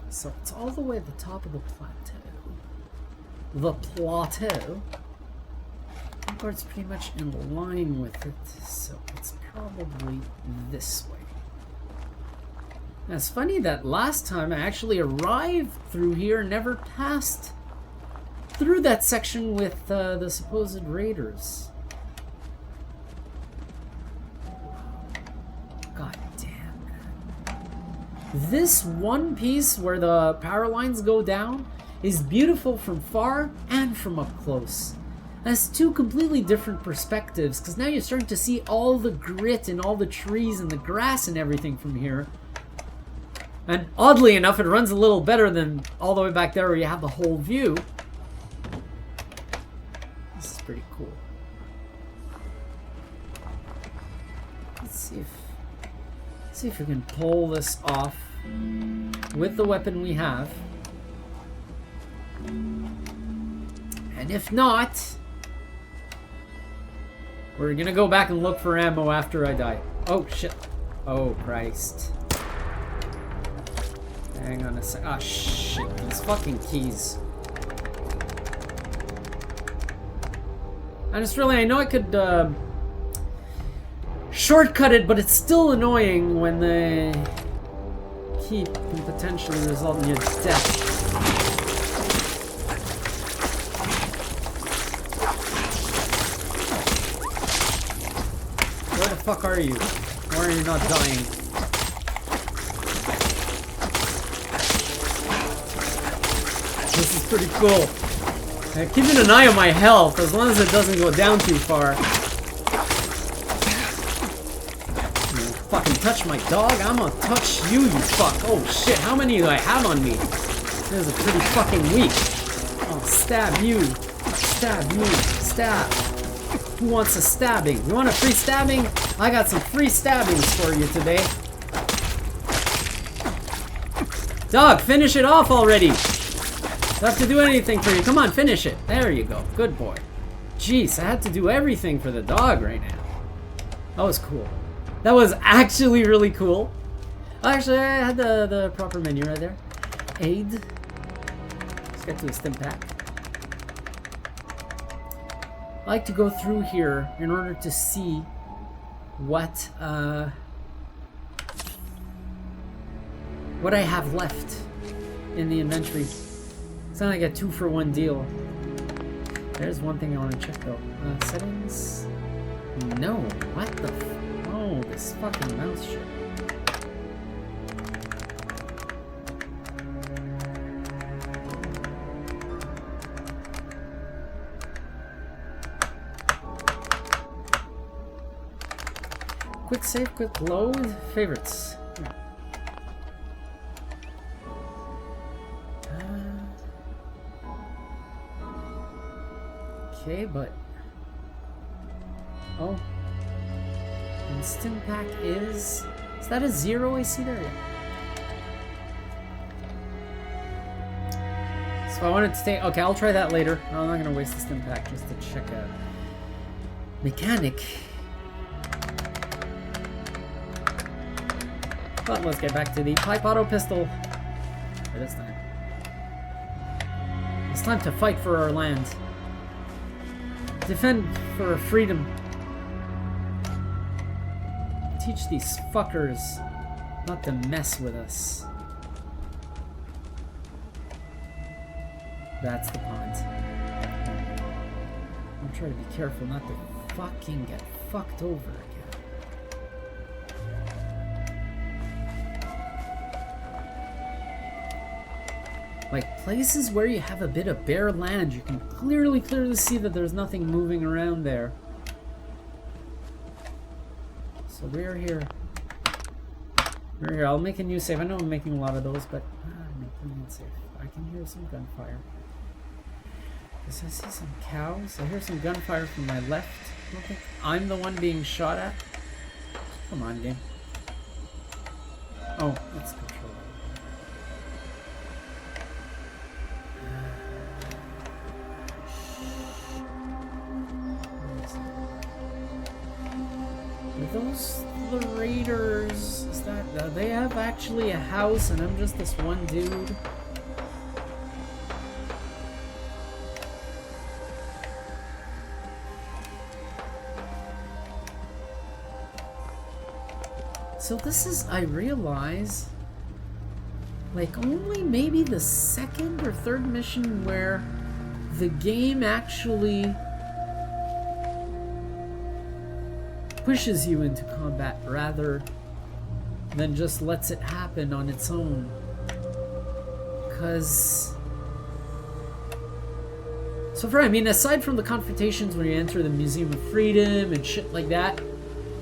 So it's all the way at the top of the plateau. The plateau. Or it's pretty much in line with it, so it's probably this way. Now, it's funny that last time I actually arrived through here, never passed through that section with the supposed raiders. God damn, man. This one piece where the power lines go down is beautiful from far and from up close. That's two completely different perspectives, because now you're starting to see all the grit and all the trees and the grass and everything from here. And oddly enough, it runs a little better than all the way back there where you have the whole view. This is pretty cool. Let's see if we can pull this off with the weapon we have. And if not, we're gonna go back and look for ammo after I die. Oh shit. Oh Christ. Hang on a sec. Ah shit, these fucking keys. And it's really, I know I could shortcut it, but it's still annoying when the key can potentially result in your death. Where the fuck are you? Why are you not dying? This is pretty cool. I'm keeping an eye on my health, as long as it doesn't go down too far. You fucking touch my dog? I'm gonna touch you, you fuck. Oh shit, how many do I have on me? This is pretty fucking weak. I'll stab you. Stab you. Stab. Who wants a stabbing? You want a free stabbing? I got some free stabbings for you today. Dog, finish it off already. Do I have to do anything for you? Come on, finish it. There you go. Good boy. Jeez, I had to do everything for the dog right now. That was cool. That was actually really cool. Actually, I had the proper menu right there. Aid. Let's get to the stim pack. I like to go through here in order to see what I have left in the inventory. It's not like a 2-for-1 deal. There's one thing I want to check though. Settings? No. What the oh, this fucking mouse shit. Quick save, quick load, favorites. Okay, but oh, and stim pack is that a 0 I see there? Yeah. So I wanted to stay. Okay, I'll try that later. I'm not gonna waste the stim pack just to check a mechanic. But let's get back to the pipe auto pistol for this time. It's time to fight for our land. Defend for freedom. Teach these fuckers not to mess with us. That's the pond. I'm trying to be careful not to fucking get fucked over again. Like places where you have a bit of bare land, you can clearly see that there's nothing moving around there. So we're here. We're here. I'll make a new save. I know I'm making a lot of those, but make clean and safe. I can hear some gunfire. Does I see some cows? I hear some gunfire from my left. I don't think I'm the one being shot at. Come on, game. Oh, it's control. Are those the raiders? Is that they have actually a house and I'm just this one dude? So this is, I realize, like only maybe the second or third mission where the game actually pushes you into combat rather than just lets it happen on its own. Because so far, I mean, aside from the confrontations when you enter the Museum of Freedom and shit like that,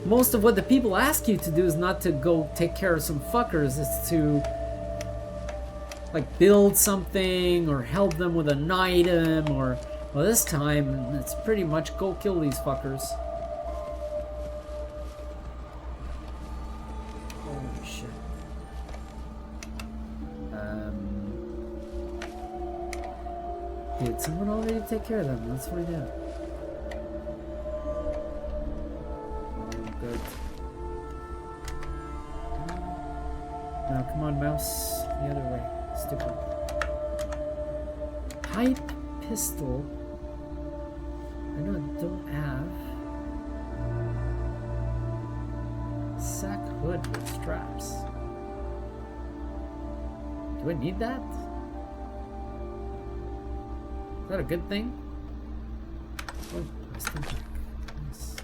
most of what the people ask you to do is not to go take care of some fuckers. It's to like build something or help them with an item, or well, this time it's pretty much go kill these fuckers. Holy shit. Did someone already take care of them? Let's find out. Good. Now, come on, mouse. The other way. Stupid. Pipe pistol. I know I don't have. Sack hood with straps. Do I need that? Is that a good thing? Oh, I still think. Nice.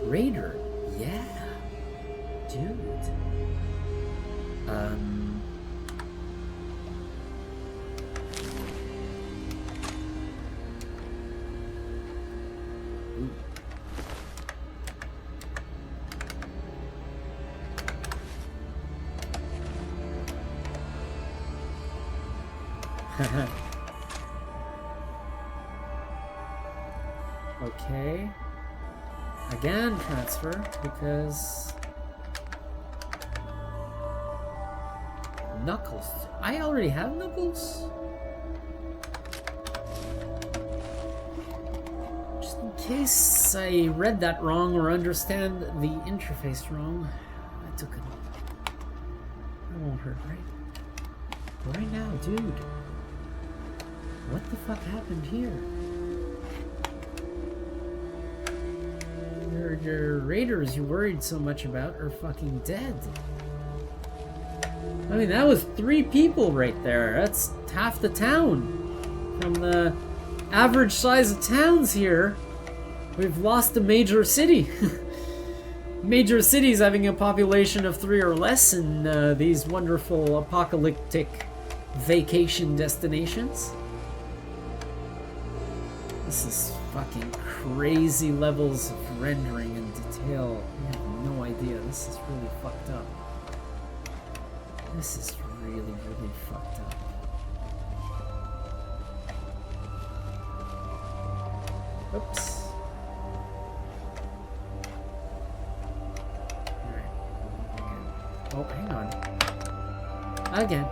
Raider, yeah, dude. Ooh. Okay. Again, transfer, because Knuckles. I already have Knuckles? Just in case I read that wrong or understand the interface wrong, I took it. That won't hurt, right? Right now, dude. What the fuck happened here? Your raiders you worried so much about are fucking dead. I mean, that was 3 people right there. That's half the town. From the average size of towns here, we've lost a major city. Major cities having a population of 3 or less in these wonderful apocalyptic vacation destinations. This is fucking crazy levels of rendering and detail. I have no idea. This is really fucked up. This is really, really fucked up. Oops. Alright. Oh, hang on. Again.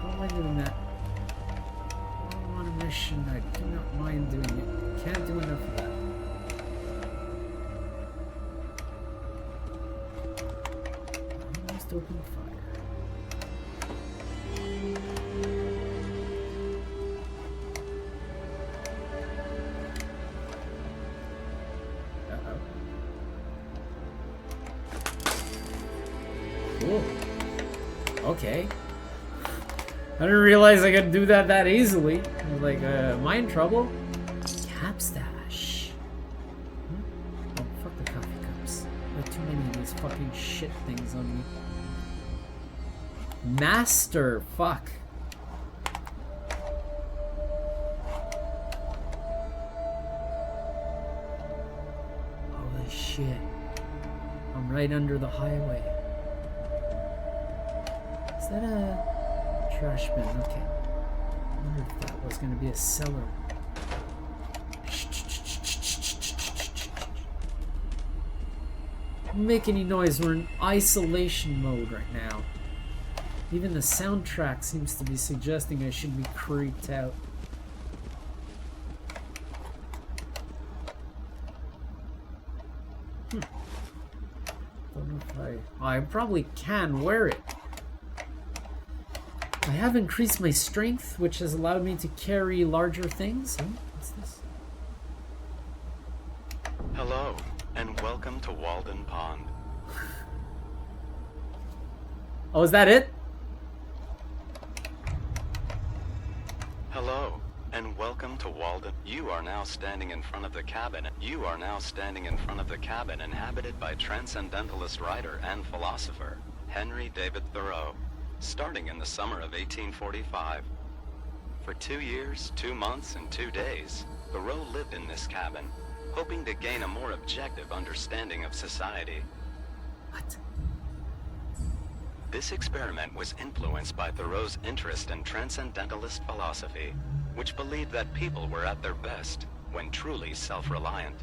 Don't mind doing that. I want a mission. I do not mind doing it. Can't do enough of that. Almost open fire. Cool. Okay. I didn't realize I could do that easily. I was like, am I in trouble? Cap stash. Oh, fuck the coffee cups. I have too many of these fucking shit things on me. Master, fuck. Holy shit. I'm right under the highway. Is that a trash bin? Okay. I wonder if that was going to be a cellar. Don't make any noise. We're in isolation mode right now. Even the soundtrack seems to be suggesting I should be creeped out. Don't know if I probably can wear it. I have increased my strength, which has allowed me to carry larger things. Oh, what's this? Hello, and welcome to Walden Pond. Oh, is that it? Hello, and welcome to Walden. You are now standing in front of the cabin. You are now standing in front of the cabin inhabited by transcendentalist writer and philosopher Henry David Thoreau, starting in the summer of 1845. For 2 years, 2 months, and 2 days, Thoreau lived in this cabin, hoping to gain a more objective understanding of society. What? This experiment was influenced by Thoreau's interest in transcendentalist philosophy, which believed that people were at their best when truly self-reliant.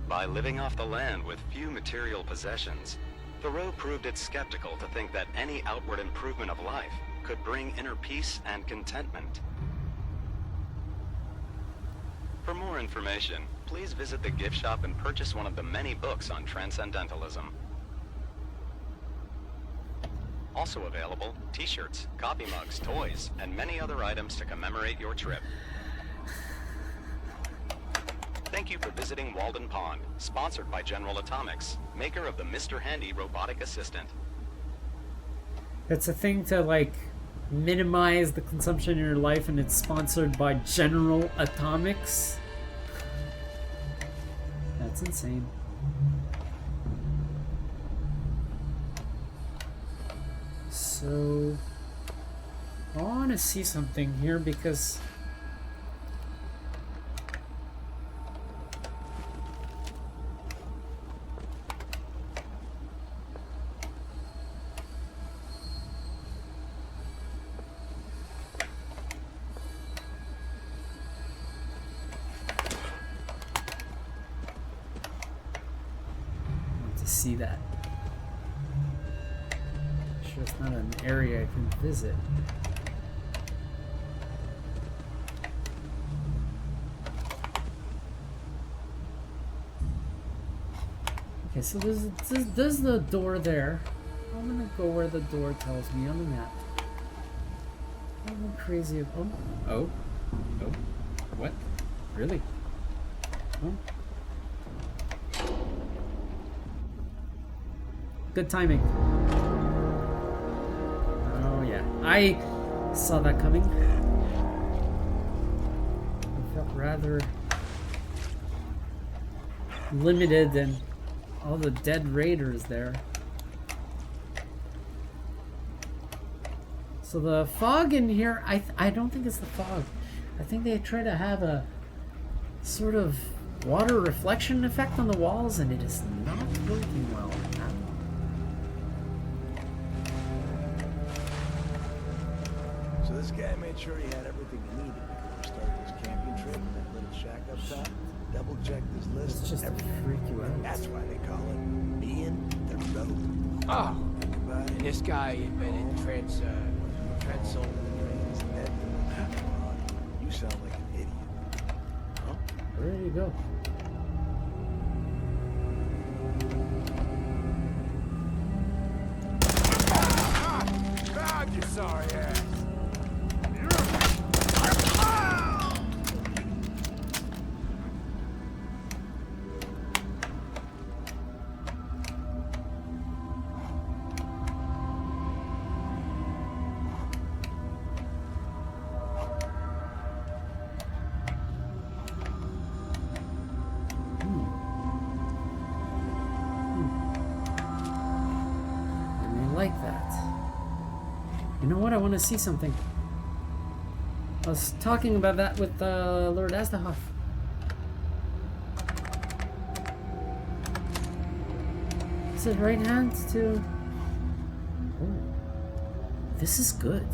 By living off the land with few material possessions, Thoreau proved it skeptical to think that any outward improvement of life could bring inner peace and contentment. For more information, please visit the gift shop and purchase one of the many books on transcendentalism. Also available, t-shirts, coffee mugs, toys, and many other items to commemorate your trip. Thank you for visiting Walden Pond, sponsored by General Atomics, maker of the Mr. Handy robotic assistant. It's a thing to, like, minimize the consumption in your life, and it's sponsored by General Atomics? That's insane. So, I want to see something here because I want to see that. Sure it's not an area I can visit. Okay, so there's the door there. I'm gonna go where the door tells me on the map. I'm crazy. Oh. What? Really? Oh. Good timing. Oh yeah, I saw that coming. I felt rather limited and all the dead raiders there. So the fog in here, I don't think it's the fog. I think they try to have a sort of water reflection effect on the walls, and it is not working well. So this guy made sure he had everything he needed before we started this camping trip. That little shack up top. Double checked his list. It's just to freak you out. That's why they call it being the road. Oh, Goodbye. and this guy invented transil. You sound like an idiot. Huh? Where do you go? God, you sorry ass. Like that. You know what? I want to see something. I was talking about that with Lord Asdahoff. Is it right hand to... Oh. This is good.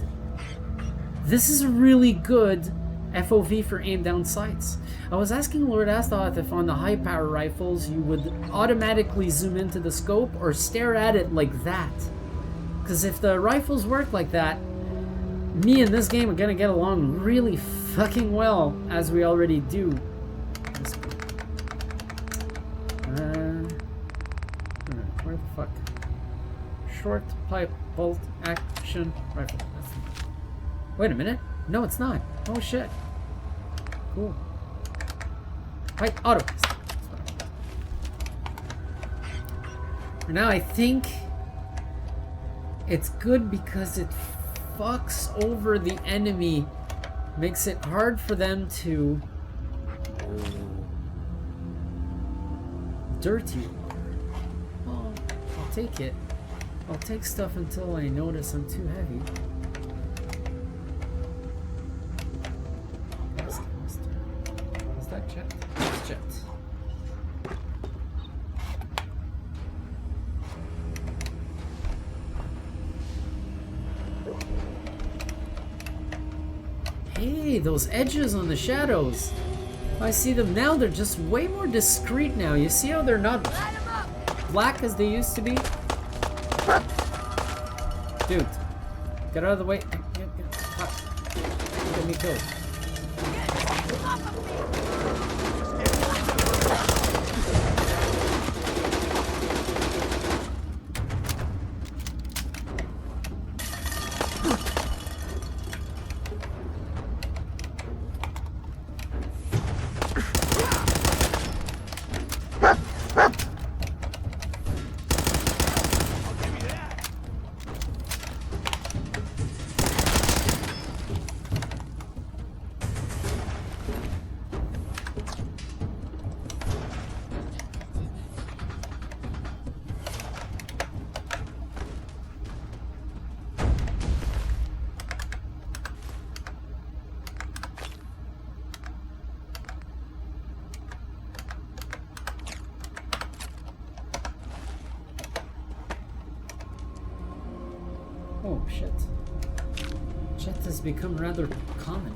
This is really good FOV for aim down sights. I was asking Lord Astoth if on the high power rifles you would automatically zoom into the scope or stare at it like that. Because if the rifles work like that, me and this game are gonna get along really fucking well, as we already do. Where the fuck? Short pipe bolt action rifle. Wait a minute. No, it's not. Oh shit. Cool. Right, auto. For now, I think it's good because it fucks over the enemy, makes it hard for them to dirty. Well, I'll take it. I'll take stuff until I notice I'm too heavy. Is that jet? It's jet. Hey, those edges on the shadows. I see them now. They're just way more discreet now. You see how they're not black as they used to be? Dude, get out of the way. Let me go. Oh shit. Jet has become rather common.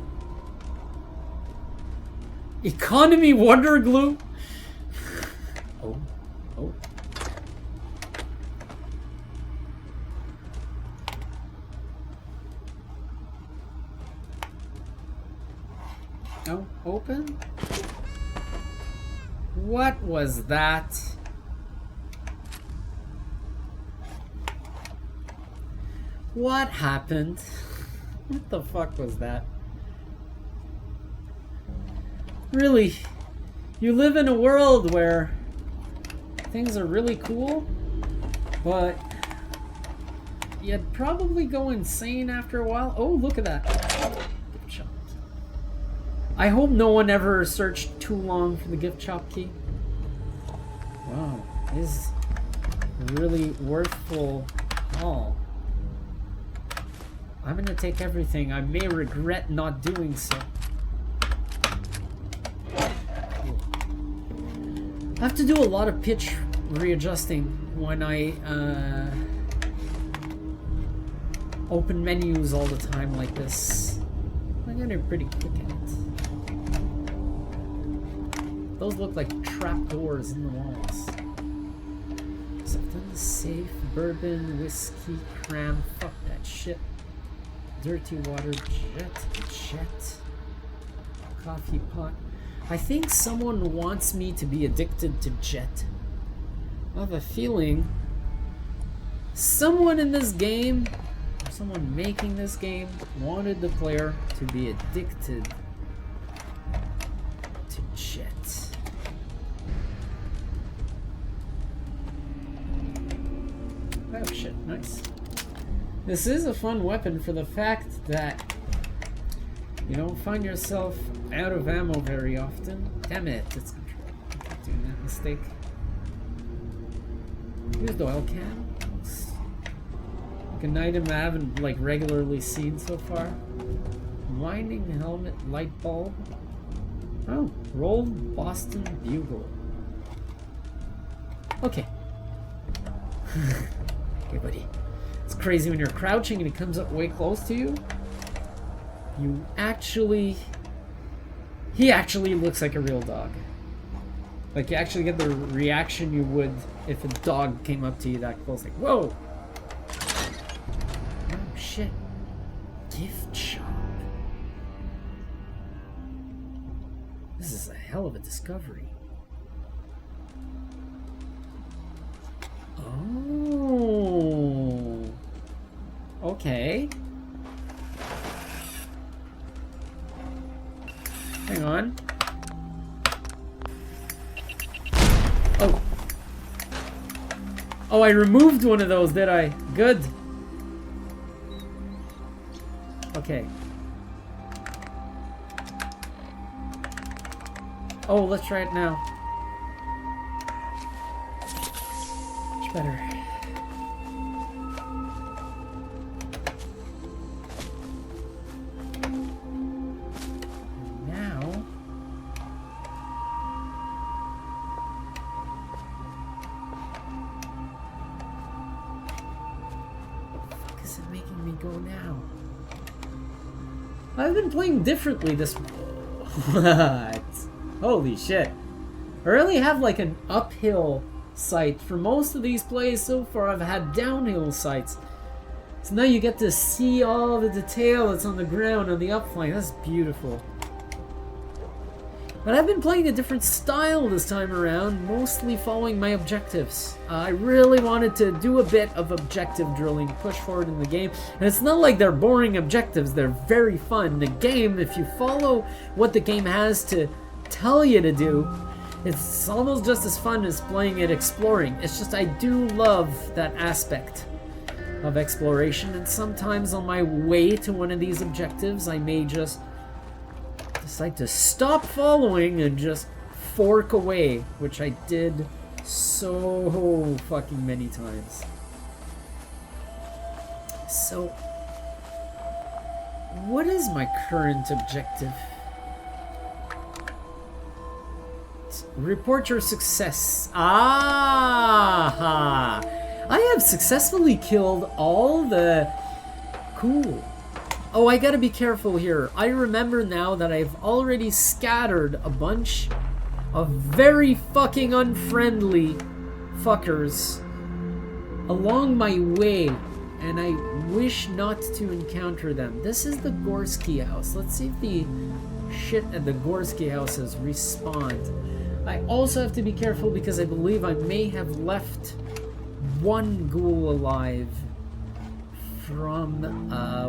Economy wonder glue? Oh. Oh. Oh, open? What was that? What happened? What the fuck was that? Really, you live in a world where things are really cool, but you'd probably go insane after a while. Oh, look at that. Gift shop. I hope no one ever searched too long for the gift shop key. Wow, this is really worthful haul. I'm gonna take everything. I may regret not doing so. I have to do a lot of pitch readjusting when I open menus all the time like this. I'm getting pretty quick at it. Those look like trapdoors in the walls. So I've done the safe, bourbon, whiskey, cram, fuck that shit. Dirty water, jet, coffee pot. I think someone wants me to be addicted to jet. I have a feeling someone in this game, or someone making this game, wanted the player to be addicted to jet. Oh shit, nice. This is a fun weapon for the fact that you don't find yourself out of ammo very often. Damn it, it's control. I keep doing that mistake. Here's the oil can. Looks like an item I haven't like regularly seen so far. Winding helmet light bulb. Oh, rolled Boston bugle. Okay. Okay, buddy. It's crazy when you're crouching and he comes up way close to you. You actually... He actually looks like a real dog. Like, you actually get the reaction you would if a dog came up to you that close. Like, whoa! Oh, shit. Gift shop. This is a hell of a discovery. Oh. Okay. Hang on. Oh. Oh, I removed one of those, did I? Good. Okay. Oh, let's try it now. Much better. Now... What the fuck is it making me go now? I've been playing differently this... What? Holy shit. I really have like an uphill sight. For most of these plays so far, I've had downhill sights. So now you get to see all the detail that's on the ground on the upflank. That's beautiful. But I've been playing a different style this time around, mostly following my objectives. I really wanted to do a bit of objective drilling, push forward in the game. And it's not like they're boring objectives, they're very fun. The game, if you follow what the game has to tell you to do, it's almost just as fun as playing it exploring. It's just I do love that aspect of exploration, and sometimes on my way to one of these objectives I may just decide to stop following and just fork away, which I did so fucking many times. So what is my current objective? Report your success. Ah! I have successfully killed all the... Cool. Oh, I gotta be careful here. I remember now that I've already scattered a bunch of very fucking unfriendly fuckers along my way, and I wish not to encounter them. This is the Gorski house. Let's see if the shit at the Gorski house has respawned. I also have to be careful because I believe I may have left one ghoul alive from,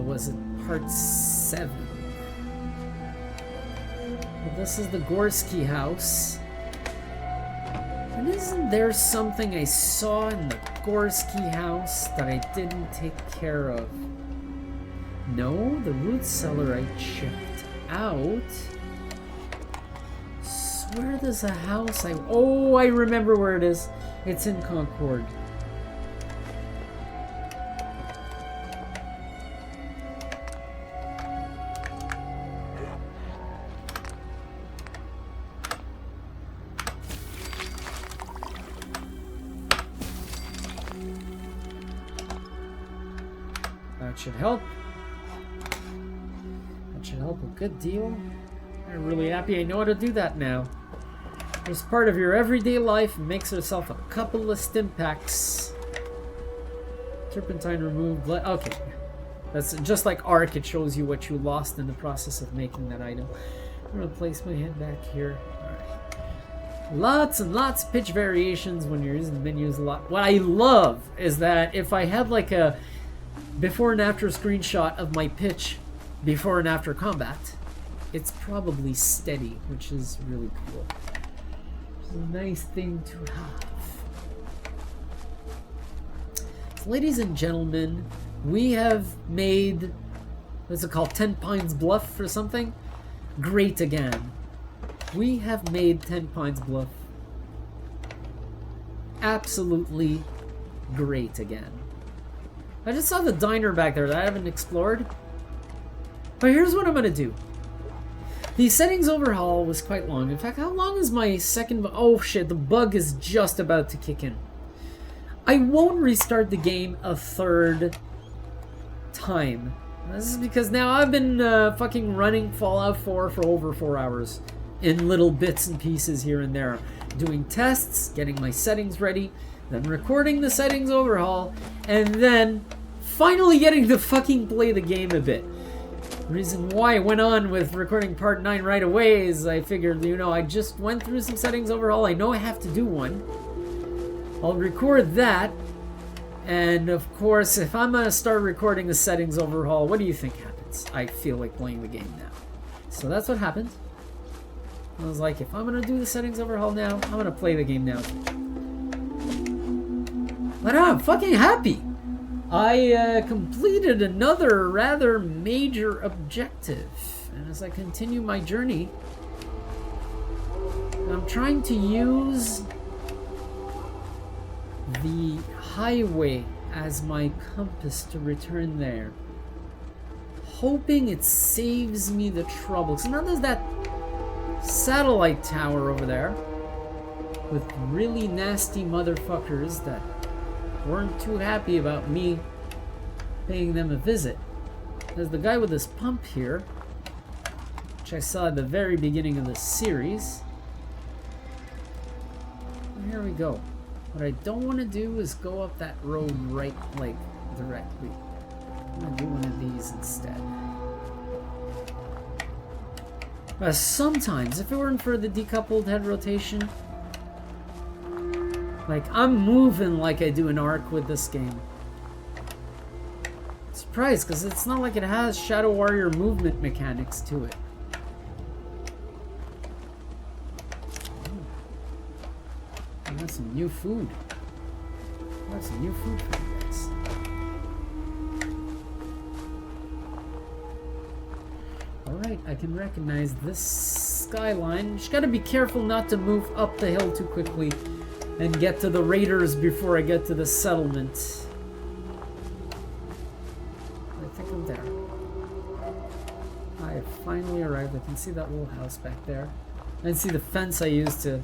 was it part 7? Well, this is the Gorski house. And isn't there something I saw in the Gorski house that I didn't take care of? No, the root cellar I checked out. Where there's a house Oh, I remember where it is. It's in Concord. That should help. That should help a good deal. I'm really happy I know how to do that now. It's part of your everyday life and makes yourself a couple of stim packs. Turpentine removed. Okay. That's just like Arc, it shows you what you lost in the process of making that item. I'm gonna place my head back here. Alright. Lots and lots of pitch variations when you're using menus a lot. What I love is that if I had like a before and after screenshot of my pitch before and after combat, it's probably steady, which is really cool. It's a nice thing to have. So, ladies and gentlemen, we have made, what's it called, 10 Pines Bluff or something? Great again. We have made 10 Pines Bluff absolutely great again. I just saw the diner back there that I haven't explored. But here's what I'm gonna do. The settings overhaul was quite long. In fact, how long is my second... Oh shit, the bug is just about to kick in. I won't restart the game a third time. This is because now I've been fucking running Fallout 4 for over 4 hours in little bits and pieces here and there. Doing tests, getting my settings ready, then recording the settings overhaul, and then finally getting to fucking play the game a bit. The reason why I went on with recording part 9 right away is I figured, you know, I just went through some settings overhaul. I know I have to do one. I'll record that. And of course, if I'm gonna start recording the settings overhaul, what do you think happens? I feel like playing the game now. So that's what happened. I was like, if I'm gonna do the settings overhaul now, I'm gonna play the game now. But I'm fucking happy. I completed another rather major objective. And as I continue my journey, I'm trying to use the highway as my compass to return there, hoping it saves me the trouble. So now there's that satellite tower over there with really nasty motherfuckers that weren't too happy about me paying them a visit. There's the guy with this pump here, which I saw at the very beginning of the series. And here we go. What I don't want to do is go up that road right, like, directly. I'm going to do one of these instead. Sometimes, if it weren't for the decoupled head rotation, like, I'm moving like I do in Ark with this game. Surprised, because it's not like it has Shadow Warrior movement mechanics to it. I got some new food. I got some new food for you guys. Alright, I can recognize this skyline. Just gotta be careful not to move up the hill too quickly and get to the raiders before I get to the settlement. I think I'm there. I have finally arrived. I can see that little house back there. I can see the fence I used to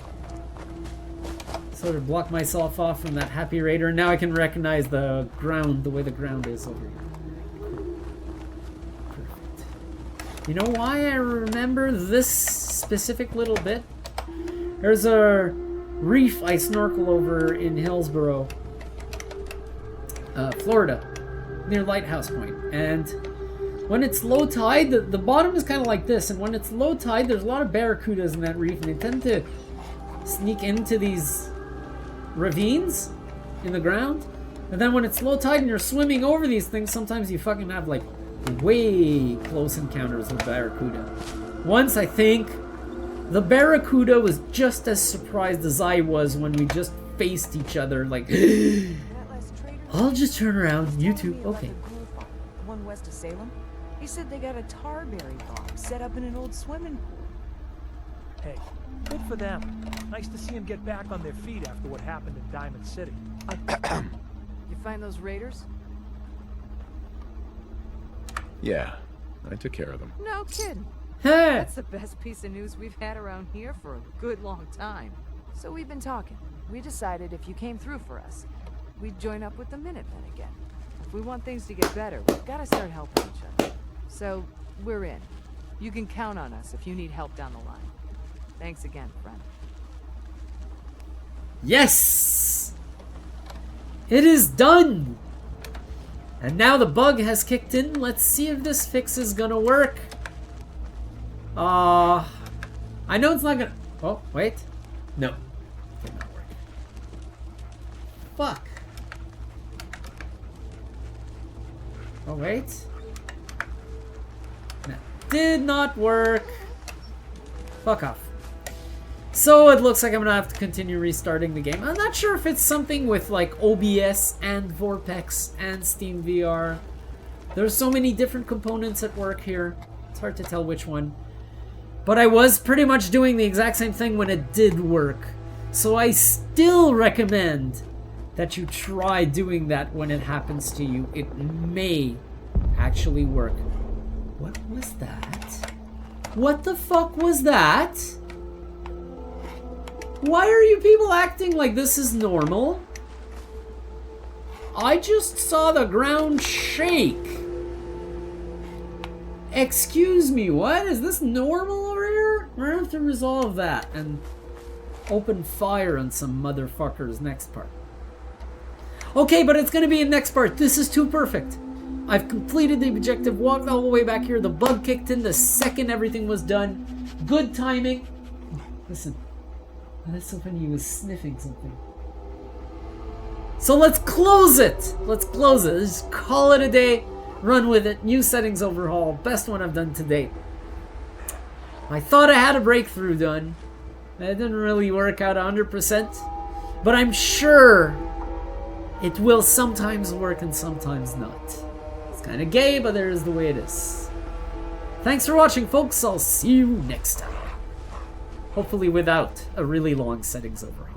sort of block myself off from that happy raider. Now I can recognize the ground, the way the ground is over here. Perfect. You know why I remember this specific little bit? There's a reef I snorkel over in Hillsboro, Florida, near Lighthouse Point. And when it's low tide, the bottom is kind of like this. And when it's low tide, there's a lot of barracudas in that reef, and they tend to sneak into these ravines in the ground. And then when it's low tide and you're swimming over these things, sometimes you fucking have like way close encounters with barracuda. Once, I think the barracuda was just as surprised as I was when we just faced each other, like, I'll just turn around, you two, okay. One west of Salem. He said they got a tarberry farm set up in an old swimming pool. Hey, good for them. Nice to see them get back on their feet after what happened in Diamond City. You find those raiders? Yeah, I took care of them. No kidding. Hey! That's the best piece of news we've had around here for a good long time. So we've been talking. We decided if you came through for us, we'd join up with the Minutemen again. If we want things to get better, we've got to start helping each other. So, we're in. You can count on us if you need help down the line. Thanks again, friend. Yes! It is done! And now the bug has kicked in. Let's see if this fix is gonna work. I know it's not gonna... Oh, wait. No. Did not work. Fuck. Oh, wait. No. Did not work. Fuck off. So it looks like I'm gonna have to continue restarting the game. I'm not sure if it's something with like OBS and VorpX and SteamVR. There's so many different components at work here. It's hard to tell which one. But I was pretty much doing the exact same thing when it did work. So I still recommend that you try doing that when it happens to you. It may actually work. What was that? What the fuck was that? Why are you people acting like this is normal? I just saw the ground shake. Excuse me, what? Is this normal over here? We're gonna have to resolve that and open fire on some motherfuckers next part. Okay, but it's gonna be in next part. This is too perfect. I've completed the objective, walked all the way back here. The bug kicked in the second everything was done. Good timing. Listen. That's so funny, he was sniffing something. So let's close it. Let's close it. Let's just call it a day. Run with it. New settings overhaul. Best one I've done to date. I thought I had a breakthrough done. It didn't really work out 100%. But I'm sure it will sometimes work and sometimes not. It's kind of gay, but there is the way it is. Thanks for watching, folks. I'll see you next time. Hopefully without a really long settings overhaul.